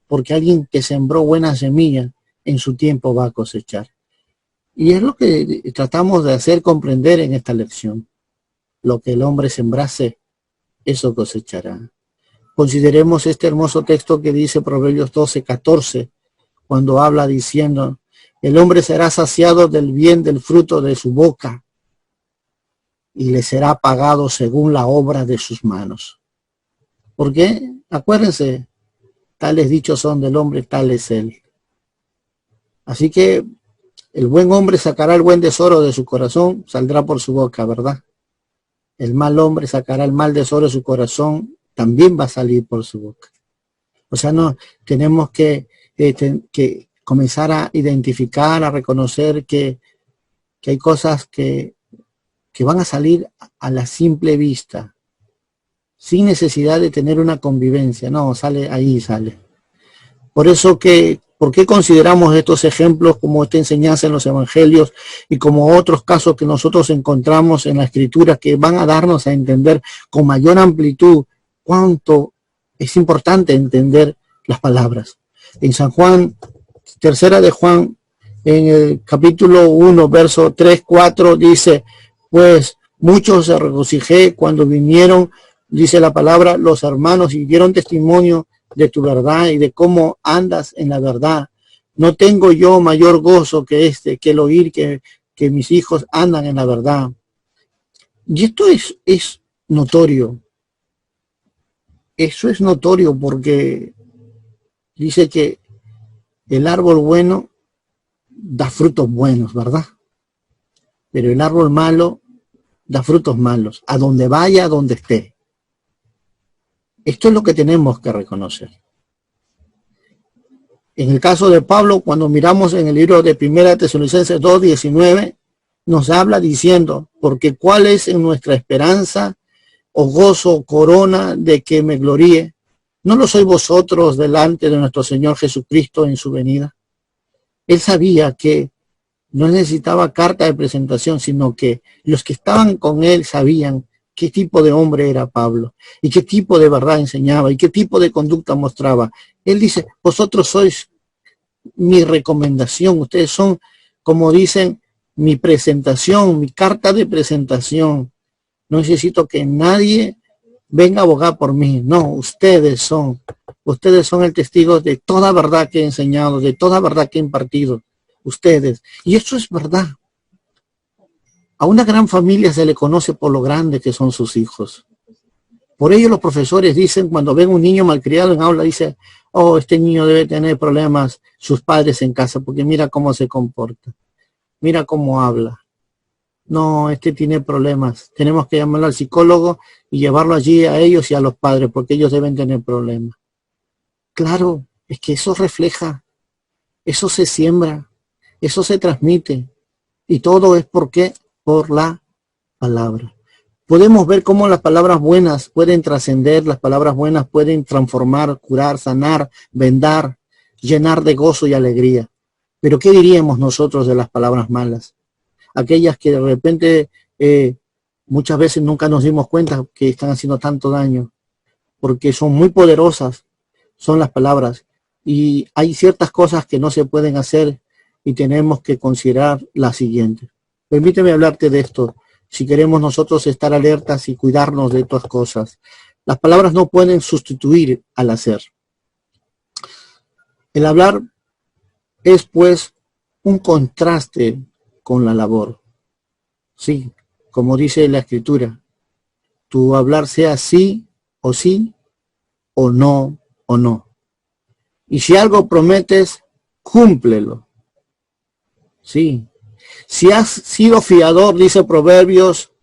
porque alguien que sembró buena semilla en su tiempo va a cosechar. Y es lo que tratamos de hacer comprender en esta lección. Lo que el hombre sembrase, eso cosechará. Consideremos este hermoso texto que dice Proverbios 12:14, cuando habla diciendo, el hombre será saciado del bien del fruto de su boca y le será pagado según la obra de sus manos. Porque, acuérdense, tales dichos son del hombre, tal es él. Así que el buen hombre sacará el buen tesoro de su corazón, saldrá por su boca, ¿verdad? El mal hombre sacará el mal tesoro de su corazón, también va a salir por su boca. O sea, no tenemos que comenzar a identificar, a reconocer que hay cosas que van a salir a la simple vista, sin necesidad de tener una convivencia. No, sale ahí, sale. Por eso ¿por qué consideramos estos ejemplos como esta enseñanza en los evangelios y como otros casos que nosotros encontramos en la escritura que van a darnos a entender con mayor amplitud cuánto es importante entender las palabras? En San Juan, tercera de Juan, en el capítulo 1, verso 3, 4, dice, pues muchos se regocijé cuando vinieron, dice la palabra, los hermanos y dieron testimonio de tu verdad y de cómo andas en la verdad. No tengo yo mayor gozo que el oír que mis hijos andan en la verdad. Y esto es notorio. Eso es notorio porque dice que el árbol bueno da frutos buenos, ¿verdad? Pero el árbol malo da frutos malos, a donde vaya, a donde esté. Esto es lo que tenemos que reconocer. En el caso de Pablo, cuando miramos en el libro de 1 Tesalonicenses 2:19, nos habla diciendo, porque cuál es en nuestra esperanza, o gozo, o corona de que me gloríe, ¿no lo sois vosotros delante de nuestro Señor Jesucristo en su venida? Él sabía que no necesitaba carta de presentación, sino que los que estaban con él sabían qué tipo de hombre era Pablo y qué tipo de verdad enseñaba y qué tipo de conducta mostraba. Él dice, vosotros sois mi recomendación, ustedes son, como dicen, mi presentación, mi carta de presentación. No necesito que nadie venga a abogar por mí, no, ustedes son el testigo de toda verdad que he enseñado, de toda verdad que he impartido, ustedes. Y eso es verdad. A una gran familia se le conoce por lo grande que son sus hijos. Por ello los profesores dicen, cuando ven un niño malcriado en aula, dice, oh, este niño debe tener problemas sus padres en casa, porque mira cómo se comporta, mira cómo habla. No, este tiene problemas. Tenemos que llamarlo al psicólogo y llevarlo allí a ellos y a los padres, porque ellos deben tener problemas. Claro, es que eso refleja, eso se siembra, eso se transmite. Y todo es porque por la palabra. Podemos ver cómo las palabras buenas pueden trascender, las palabras buenas pueden transformar, curar, sanar, vendar, llenar de gozo y alegría. Pero ¿qué diríamos nosotros de las palabras malas? Aquellas que de repente muchas veces nunca nos dimos cuenta que están haciendo tanto daño, porque son muy poderosas, son las palabras. Y hay ciertas cosas que no se pueden hacer y tenemos que considerar la siguiente. Permíteme hablarte de esto, si queremos nosotros estar alertas y cuidarnos de estas cosas. Las palabras no pueden sustituir al hacer. El hablar es pues un contraste con la labor. Sí, como dice la Escritura, tu hablar sea sí o no o no. Y si algo prometes, cúmplelo. Sí. Si has sido fiador, dice Proverbios,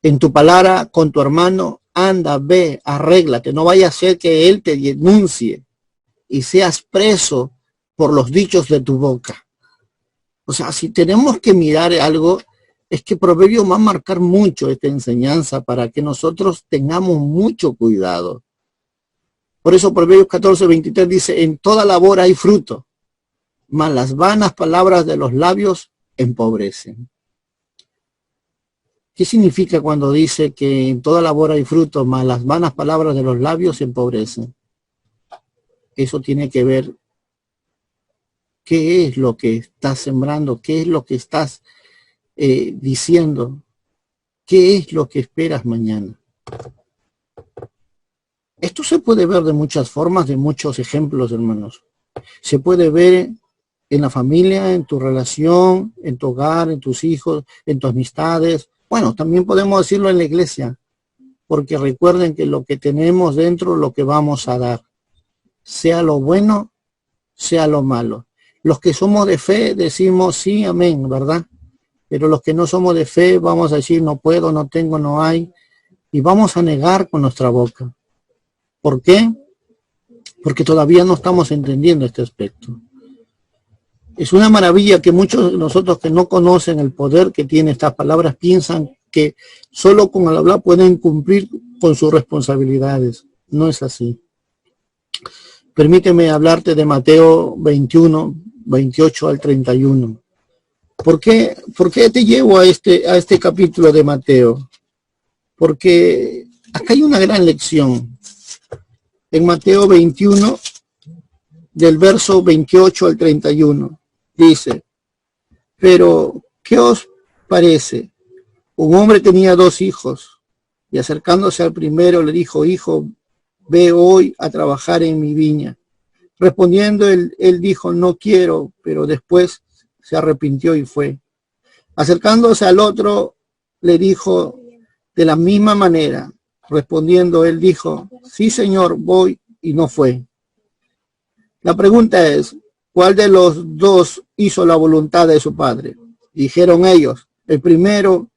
en tu palabra con tu hermano, anda, ve, arréglate. No vaya a ser que él te denuncie y seas preso por los dichos de tu boca. O sea, si tenemos que mirar algo, es que Proverbios va a marcar mucho esta enseñanza para que nosotros tengamos mucho cuidado. Por eso Proverbios 14:23 dice, en toda labor hay fruto, mas las vanas palabras de los labios empobrecen. ¿Qué significa cuando dice que en toda labor hay fruto, mas las vanas palabras de los labios empobrecen? Eso tiene que ver qué es lo que estás sembrando, qué es lo que estás diciendo, qué es lo que esperas mañana. Esto se puede ver de muchas formas, de muchos ejemplos, hermanos. Se puede ver en la familia, en tu relación, en tu hogar, en tus hijos, en tus amistades. Bueno, también podemos decirlo en la iglesia, porque recuerden que lo que tenemos dentro, lo que vamos a dar, sea lo bueno, sea lo malo. Los que somos de fe decimos sí, amén, ¿verdad? Pero los que no somos de fe vamos a decir no puedo, no tengo, no hay, y vamos a negar con nuestra boca. ¿Por qué? Porque todavía no estamos entendiendo este aspecto. Es una maravilla que muchos de nosotros que no conocen el poder que tiene estas palabras piensan que solo con el hablar pueden cumplir con sus responsabilidades. No es así. Permíteme hablarte de Mateo 21, 28 al 31. ¿Por qué te llevo a este capítulo de Mateo? Porque acá hay una gran lección. En Mateo 21, del verso 28 al 31. Dice, pero ¿qué os parece? Un hombre tenía 2 hijos y acercándose al primero le dijo, hijo, ve hoy a trabajar en mi viña. Respondiendo él dijo, no quiero, pero después se arrepintió y fue. Acercándose al otro le dijo de la misma manera. Respondiendo él dijo, sí señor, voy, y no fue. La pregunta es, ¿cuál de los 2 hizo la voluntad de su padre? Dijeron ellos, el primero.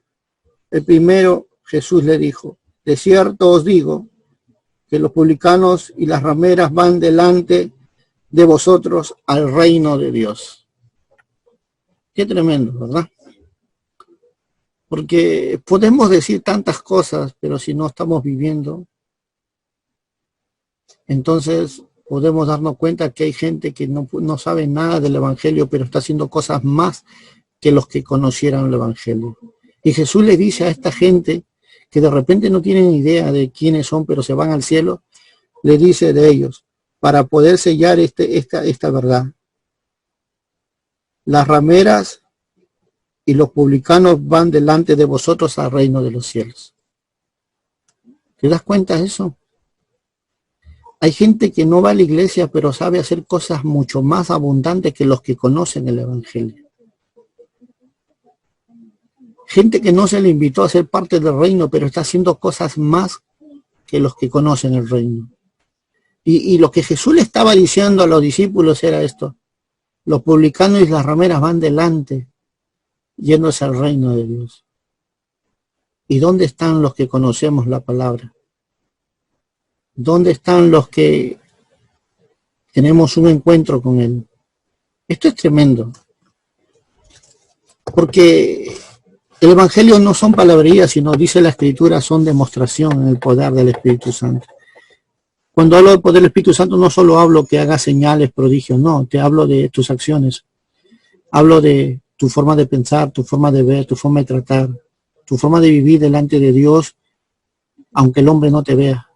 Jesús le dijo, de cierto os digo que los publicanos y las rameras van delante de vosotros al reino de Dios. Qué tremendo, ¿verdad? Porque podemos decir tantas cosas, pero si no estamos viviendo, entonces podemos darnos cuenta que hay gente que no sabe nada del Evangelio, pero está haciendo cosas más que los que conocieran el Evangelio. Y Jesús le dice a esta gente que de repente no tienen idea de quiénes son, pero se van al cielo, le dice de ellos, para poder sellar esta verdad. Las rameras y los publicanos van delante de vosotros al reino de los cielos. ¿Te das cuenta de eso? Hay gente que no va a la iglesia, pero sabe hacer cosas mucho más abundantes que los que conocen el Evangelio. Gente que no se le invitó a ser parte del reino, pero está haciendo cosas más que los que conocen el reino. Y lo que Jesús le estaba diciendo a los discípulos era esto. Los publicanos y las rameras van delante, yéndose al reino de Dios. ¿Y dónde están los que conocemos la palabra? ¿Dónde están los que tenemos un encuentro con Él? Esto es tremendo. Porque el Evangelio no son palabrerías, sino, dice la Escritura, son demostración en el poder del Espíritu Santo. Cuando hablo del poder del Espíritu Santo, no solo hablo que haga señales, prodigios, no, te hablo de tus acciones. Hablo de tu forma de pensar, tu forma de ver, tu forma de tratar, tu forma de vivir delante de Dios, aunque el hombre no te vea.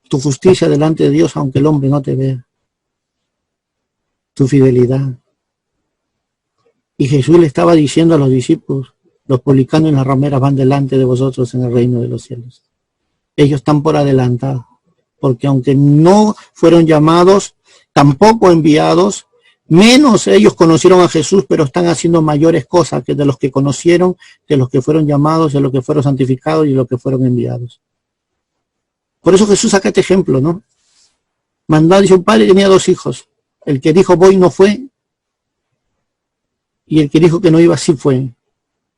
Tu justicia delante de Dios, aunque el hombre no te vea. Tu fidelidad. Y Jesús le estaba diciendo a los discípulos, los publicanos y las rameras van delante de vosotros en el reino de los cielos. Ellos están por adelantado, porque aunque no fueron llamados, tampoco enviados, menos ellos conocieron a Jesús, pero están haciendo mayores cosas que de los que conocieron, de los que fueron llamados, de los que fueron santificados y de los que fueron enviados. Por eso Jesús saca este ejemplo, ¿no? Mandó, dice, un padre tenía 2 hijos. El que dijo voy no fue, y el que dijo que no iba sí fue.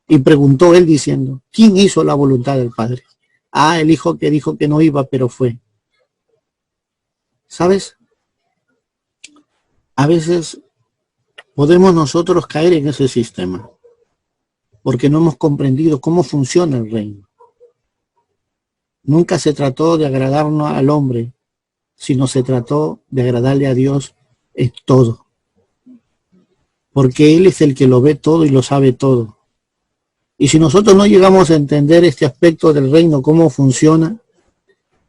Y preguntó él diciendo, ¿quién hizo la voluntad del Padre? Ah, el hijo que dijo que no iba, pero fue. ¿Sabes? A veces podemos nosotros caer en ese sistema, porque no hemos comprendido cómo funciona el reino. Nunca se trató de agradarnos al hombre, sino se trató de agradarle a Dios en todo. Porque Él es el que lo ve todo y lo sabe todo. Y si nosotros no llegamos a entender este aspecto del reino, cómo funciona,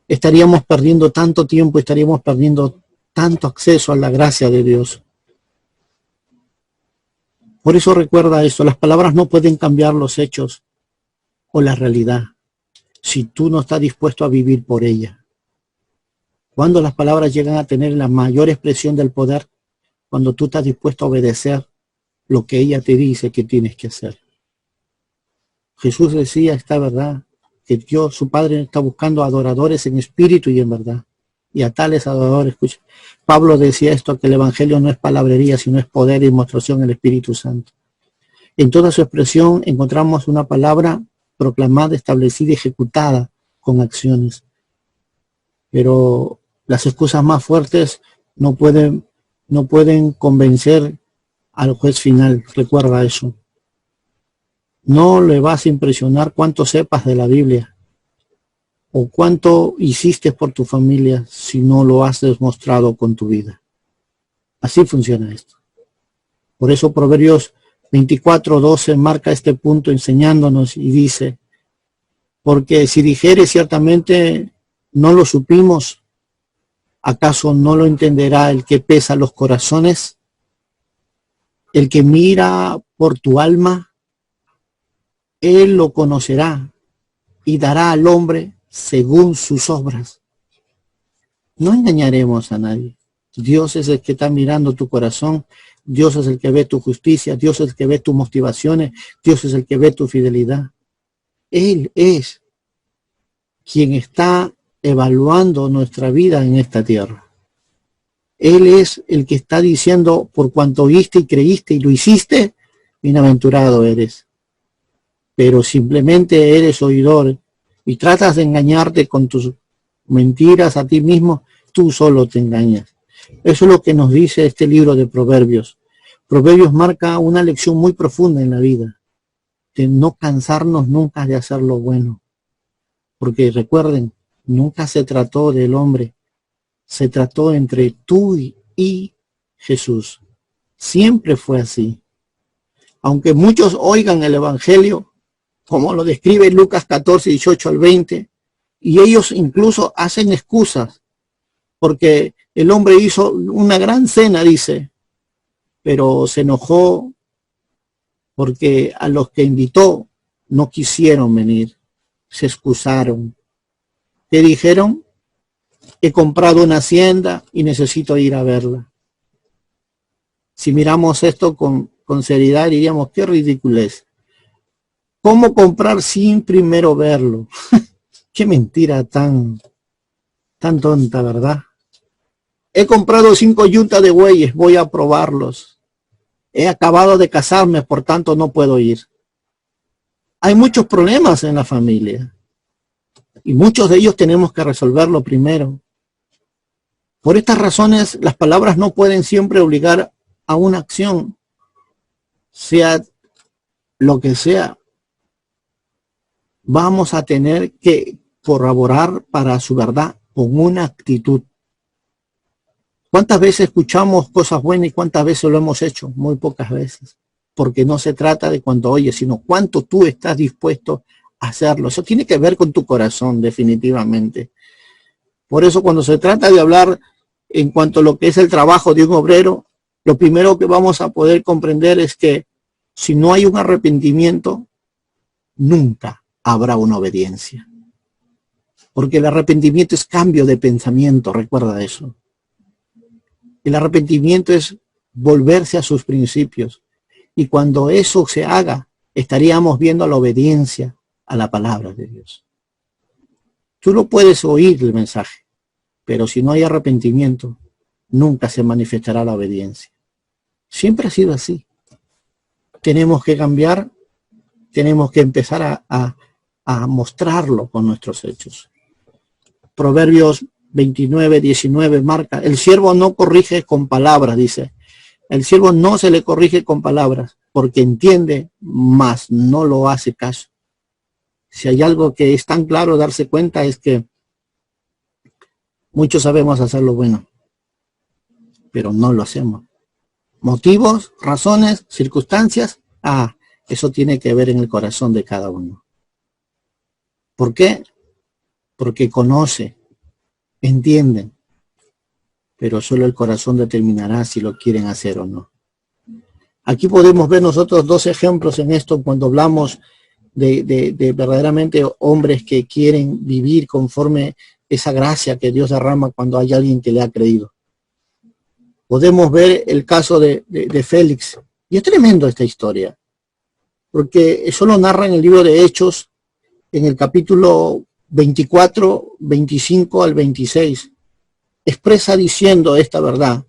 estaríamos perdiendo tanto tiempo, estaríamos perdiendo tanto acceso a la gracia de Dios. Por eso recuerda esto, las palabras no pueden cambiar los hechos o la realidad si tú no estás dispuesto a vivir por ella. Cuando las palabras llegan a tener la mayor expresión del poder, cuando tú estás dispuesto a obedecer lo que ella te dice que tienes que hacer. Jesús decía esta verdad, que Dios, su Padre, está buscando adoradores en espíritu y en verdad. Y a tales adoradores, escucha, Pablo decía esto, que el Evangelio no es palabrería, sino es poder y demostración del Espíritu Santo. En toda su expresión encontramos una palabra proclamada, establecida y ejecutada con acciones. Pero las excusas más fuertes no pueden convencer al juez final. Recuerda eso. No le vas a impresionar cuánto sepas de la Biblia o cuánto hiciste por tu familia si no lo has demostrado con tu vida. Así funciona esto. Por eso Proverbios 24:12 marca este punto enseñándonos y dice, porque si dijere ciertamente no lo supimos, ¿acaso no lo entenderá el que pesa los corazones? El que mira por tu alma, él lo conocerá y dará al hombre según sus obras. No engañaremos a nadie. Dios es el que está mirando tu corazón, Dios es el que ve tu justicia, Dios es el que ve tus motivaciones, Dios es el que ve tu fidelidad. Él es quien está evaluando nuestra vida en esta tierra. Él es el que está diciendo, por cuanto oíste y creíste y lo hiciste, bienaventurado eres. Pero simplemente eres oidor y tratas de engañarte con tus mentiras a ti mismo, tú solo te engañas. Eso es lo que nos dice este libro de Proverbios. Proverbios marca una lección muy profunda en la vida, de no cansarnos nunca de hacer lo bueno. Porque recuerden, nunca se trató del hombre, se trató entre tú y Jesús. Siempre fue así. Aunque muchos oigan el Evangelio, como lo describe Lucas 14, 18 al 20, y ellos incluso hacen excusas, porque el hombre hizo una gran cena, dice, pero se enojó porque a los que invitó no quisieron venir, se excusaron. ¿Qué dijeron? He comprado una hacienda y necesito ir a verla. Si miramos esto con seriedad, diríamos, qué ridiculez. ¿Cómo comprar sin primero verlo? Qué mentira tan tonta, ¿verdad? He comprado 5 yuntas de bueyes, voy a probarlos. He acabado de casarme, por tanto no puedo ir. Hay muchos problemas en la familia y muchos de ellos tenemos que resolverlo primero. Por estas razones, las palabras no pueden siempre obligar a una acción, sea lo que sea. Vamos a tener que corroborar para su verdad con una actitud. ¿Cuántas veces escuchamos cosas buenas y cuántas veces lo hemos hecho? Muy pocas veces. Porque no se trata de cuando oyes, sino cuánto tú estás dispuesto a hacerlo. Eso tiene que ver con tu corazón, definitivamente. Por eso cuando se trata de hablar en cuanto a lo que es el trabajo de un obrero, lo primero que vamos a poder comprender es que si no hay un arrepentimiento, nunca habrá una obediencia. Porque el arrepentimiento es cambio de pensamiento, recuerda eso. El arrepentimiento es volverse a sus principios. Y cuando eso se haga, estaríamos viendo la obediencia a la palabra de Dios. Tú no puedes oír el mensaje, pero si no hay arrepentimiento, nunca se manifestará la obediencia. Siempre ha sido así. Tenemos que cambiar, tenemos que empezar a mostrarlo con nuestros hechos. Proverbios 29, 19 marca, el siervo no corrige con palabras, dice. El siervo no se le corrige con palabras, porque entiende, mas no lo hace caso. Si hay algo que es tan claro darse cuenta es que muchos sabemos hacer lo bueno, pero no lo hacemos. Motivos, razones, circunstancias, eso tiene que ver en el corazón de cada uno. ¿Por qué? Porque conoce, entienden, pero solo el corazón determinará si lo quieren hacer o no. Aquí podemos ver nosotros dos ejemplos en esto cuando hablamos de verdaderamente hombres que quieren vivir conforme esa gracia que Dios derrama cuando hay alguien que le ha creído. Podemos ver el caso de Félix, y es tremendo esta historia, porque eso lo narra en el libro de Hechos, en el capítulo 24, 25 al 26, expresa diciendo esta verdad,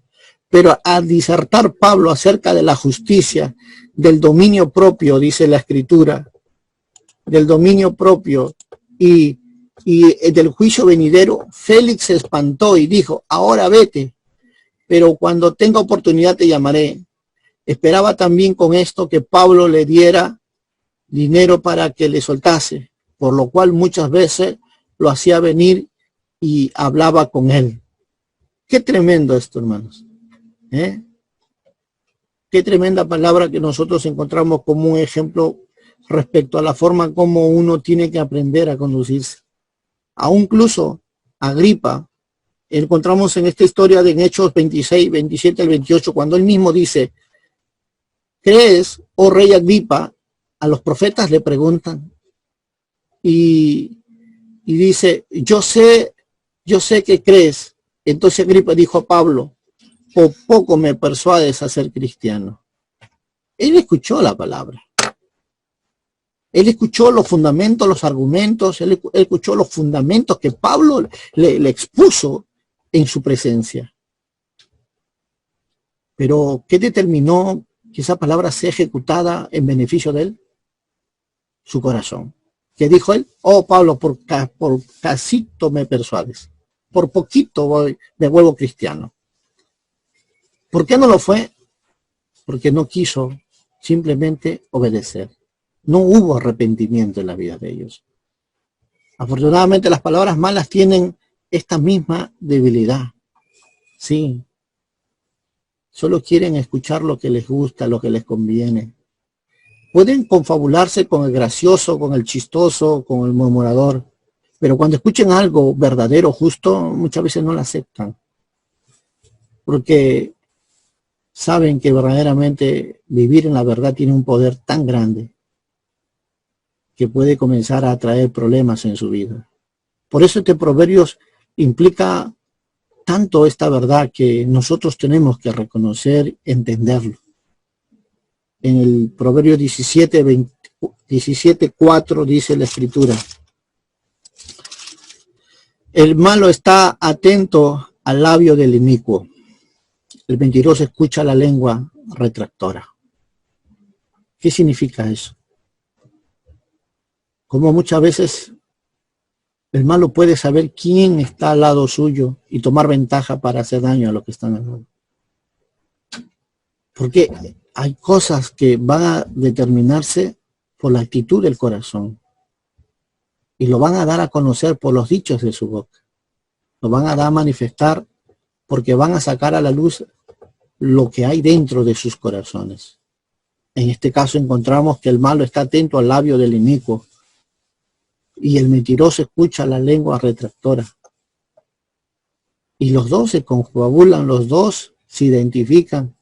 pero al disertar Pablo acerca de la justicia, del dominio propio, dice la Escritura, del dominio propio y del juicio venidero, Félix se espantó y dijo, ahora vete, pero cuando tenga oportunidad te llamaré. Esperaba también con esto que Pablo le diera dinero para que le soltase, por lo cual muchas veces lo hacía venir y hablaba con él. Qué tremendo esto, hermanos. Qué tremenda palabra que nosotros encontramos como un ejemplo respecto a la forma como uno tiene que aprender a conducirse. Aún incluso Agripa, encontramos en esta historia de Hechos 26, 27 al 28, cuando él mismo dice, ¿crees, oh rey Agripa? A los profetas le preguntan. Y dice, yo sé que crees. Entonces Agripa dijo a Pablo, por poco me persuades a ser cristiano. Él escuchó la palabra. Él escuchó los fundamentos, los argumentos, él escuchó los fundamentos que Pablo le expuso en su presencia. Pero, ¿qué determinó que esa palabra sea ejecutada en beneficio de él? Su corazón. ¿Qué dijo él? Oh, Pablo, por casito me persuades. Por poquito me vuelvo cristiano. ¿Por qué no lo fue? Porque no quiso simplemente obedecer. No hubo arrepentimiento en la vida de ellos. Afortunadamente las palabras malas tienen esta misma debilidad. Sí. Solo quieren escuchar lo que les gusta, lo que les conviene. Pueden confabularse con el gracioso, con el chistoso, con el murmurador, pero cuando escuchen algo verdadero, justo, muchas veces no lo aceptan. Porque saben que verdaderamente vivir en la verdad tiene un poder tan grande que puede comenzar a traer problemas en su vida. Por eso este Proverbios implica tanto esta verdad que nosotros tenemos que reconocer, entenderlo. En el Proverbio 17:4 dice la Escritura, el malo está atento al labio del inicuo, el mentiroso escucha la lengua retractora. ¿Qué significa eso? Como muchas veces el malo puede saber quién está al lado suyo y tomar ventaja para hacer daño a los que están al lado. Porque hay cosas que van a determinarse por la actitud del corazón. Y lo van a dar a conocer por los dichos de su boca. Lo van a dar a manifestar porque van a sacar a la luz lo que hay dentro de sus corazones. En este caso encontramos que el malo está atento al labio del inicuo y el mentiroso escucha la lengua retractora. Y los dos se confabulan, los dos se identifican,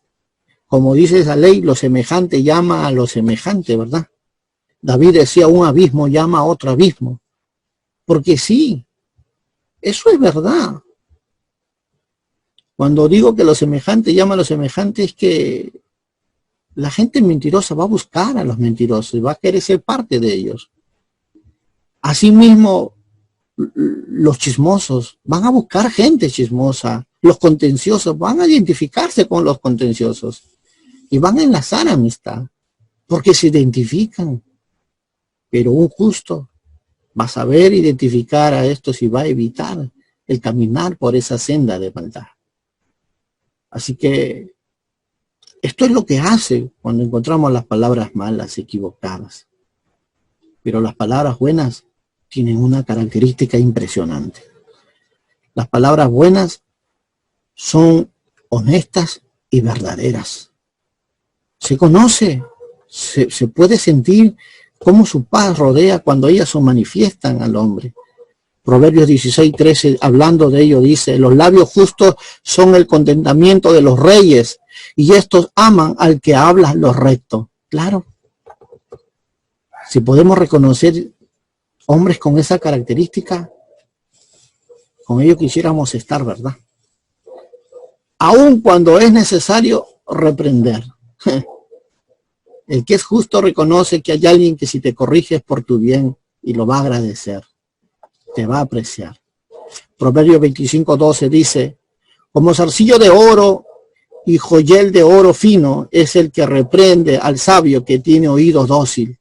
Como dice esa ley, lo semejante llama a lo semejante, ¿verdad? David decía, un abismo llama a otro abismo. Porque sí, eso es verdad. Cuando digo que lo semejante llama a lo semejante, es que la gente mentirosa va a buscar a los mentirosos y va a querer ser parte de ellos. Asimismo, los chismosos van a buscar gente chismosa. Los contenciosos van a identificarse con los contenciosos y van a enlazar amistad porque se identifican. Pero un justo va a saber identificar a estos y va a evitar el caminar por esa senda de maldad. Así que esto es lo que hace cuando encontramos las palabras malas, equivocadas. Pero las palabras buenas tienen una característica impresionante. Las palabras buenas son honestas y verdaderas. Se conoce, se puede sentir cómo su paz rodea cuando ellas se manifiestan al hombre. Proverbios 16:13, hablando de ello, dice, los labios justos son el contentamiento de los reyes, y estos aman al que habla lo recto. Claro. Si podemos reconocer hombres con esa característica, con ellos quisiéramos estar, ¿verdad? Aun cuando es necesario reprender. El que es justo reconoce que hay alguien que si te corrige es por tu bien y lo va a agradecer, te va a apreciar. Proverbios 25:12 dice, como zarcillo de oro y joyel de oro fino es el que reprende al sabio que tiene oído dócil.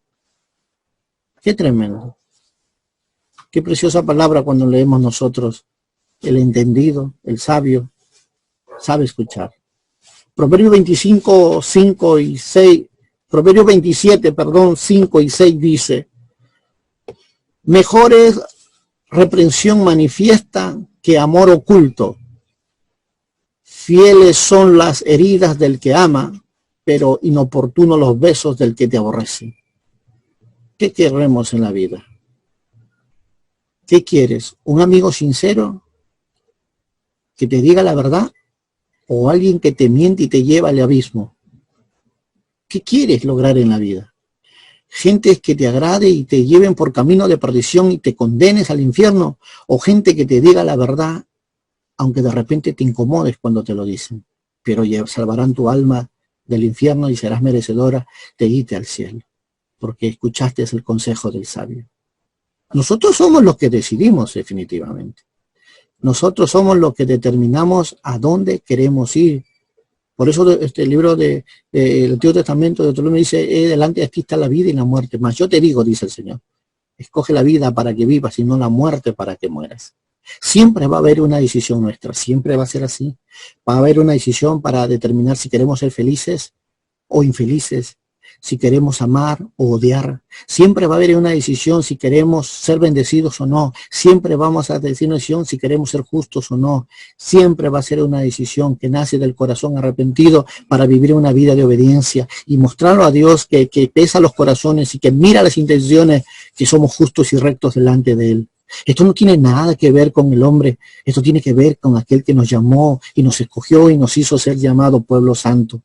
Qué tremendo. Qué preciosa palabra cuando leemos nosotros. El entendido, el sabio, sabe escuchar. Proverbios 25, 5 y 6, Proverbios 27, 5 y 6 dice, mejor es reprensión manifiesta que amor oculto. Fieles son las heridas del que ama, pero inoportunos los besos del que te aborrece. ¿Qué queremos en la vida? ¿Qué quieres? ¿Un amigo sincero que te diga la verdad? ¿O alguien que te miente y te lleva al abismo? ¿Qué quieres lograr en la vida? ¿Gente que te agrade y te lleven por camino de perdición y te condenes al infierno? ¿O gente que te diga la verdad, aunque de repente te incomodes cuando te lo dicen? Pero salvarán tu alma del infierno y serás merecedora de irte al cielo, porque escuchaste el consejo del sabio. Nosotros somos los que decidimos definitivamente. Nosotros somos los que determinamos a dónde queremos ir. Por eso este libro del Antiguo Testamento de Deuteronomio dice, delante de ti está la vida y la muerte. Mas yo te digo, dice el Señor, escoge la vida para que vivas y no la muerte para que mueras. Siempre va a haber una decisión nuestra, siempre va a ser así. Va a haber una decisión para determinar si queremos ser felices o infelices, si queremos amar o odiar. Siempre va a haber una decisión si queremos ser bendecidos o no. Siempre vamos a decir una decisión si queremos ser justos o no. Siempre va a ser una decisión que nace del corazón arrepentido para vivir una vida de obediencia y mostrarlo a Dios que pesa los corazones y que mira las intenciones, que somos justos y rectos delante de Él. Esto no tiene nada que ver con el hombre, esto tiene que ver con aquel que nos llamó y nos escogió y nos hizo ser llamado pueblo santo.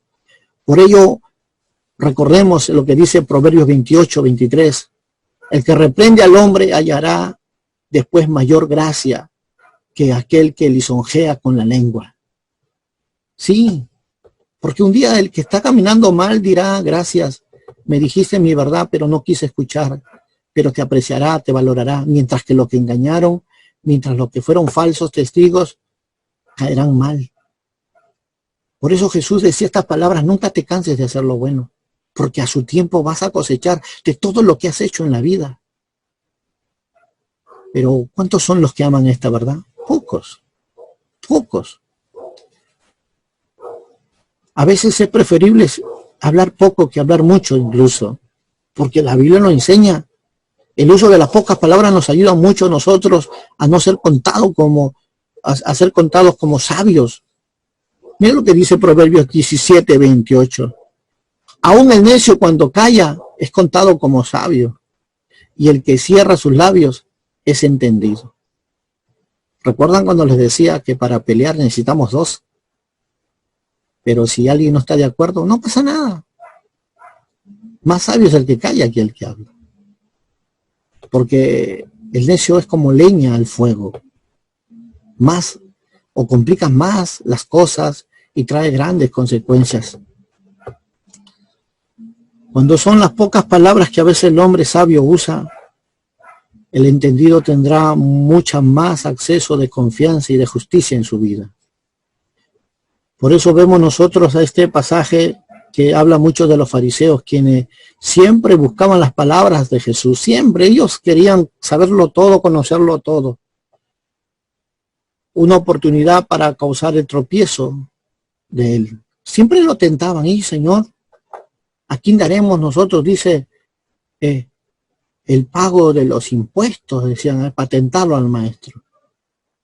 Por ello, recordemos lo que dice Proverbios 28:23. El que reprende al hombre hallará después mayor gracia que aquel que lisonjea con la lengua. Sí, porque un día el que está caminando mal dirá, gracias, me dijiste mi verdad, pero no quise escuchar, pero te apreciará, te valorará, mientras que los que engañaron, mientras los que fueron falsos testigos, caerán mal. Por eso Jesús decía estas palabras, nunca te canses de hacer lo bueno, porque a su tiempo vas a cosechar de todo lo que has hecho en la vida. Pero ¿cuántos son los que aman esta verdad? Pocos, pocos. A veces es preferible hablar poco que hablar mucho incluso, porque la Biblia nos enseña. El uso de las pocas palabras nos ayuda mucho a nosotros a no ser contados a ser contados como sabios. Mira lo que dice Proverbios 17:28. Aún el necio cuando calla es contado como sabio, y el que cierra sus labios es entendido. ¿Recuerdan cuando les decía que para pelear necesitamos dos? Pero si alguien no está de acuerdo, no pasa nada. Más sabio es el que calla que el que habla. Porque el necio es como leña al fuego. Más o complica más las cosas y trae grandes consecuencias. Cuando son las pocas palabras que a veces el hombre sabio usa, el entendido tendrá mucha más acceso de confianza y de justicia en su vida. Por eso vemos nosotros a este pasaje que habla mucho de los fariseos, quienes siempre buscaban las palabras de Jesús, siempre ellos querían saberlo todo, conocerlo todo. Una oportunidad para causar el tropiezo de él. Siempre lo tentaban, y Señor, ¿a quién daremos nosotros? Dice, el pago de los impuestos, decían, para tentarlo al maestro.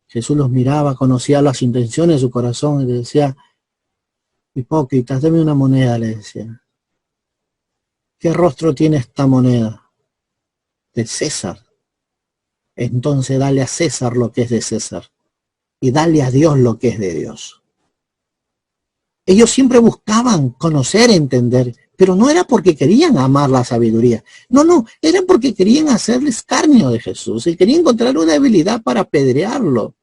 Jesús los miraba, conocía las intenciones de su corazón y le decía, hipócritas, deme una moneda, le decía. ¿Qué rostro tiene esta moneda? De César. Entonces dale a César lo que es de César y dale a Dios lo que es de Dios. Ellos siempre buscaban conocer, entender, pero no era porque querían amar la sabiduría. No, era porque querían hacerle escarnio de Jesús y querían encontrar una habilidad para apedrearlo.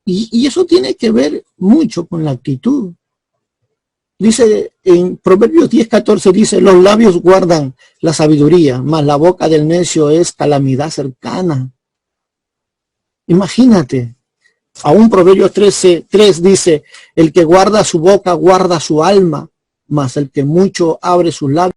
Y eso tiene que ver mucho con la actitud. Dice en Proverbios 10:14, dice, los labios guardan la sabiduría, mas la boca del necio es calamidad cercana. Imagínate, aún Proverbios 13:3 dice, el que guarda su boca guarda su alma, mas el que mucho abre sus labios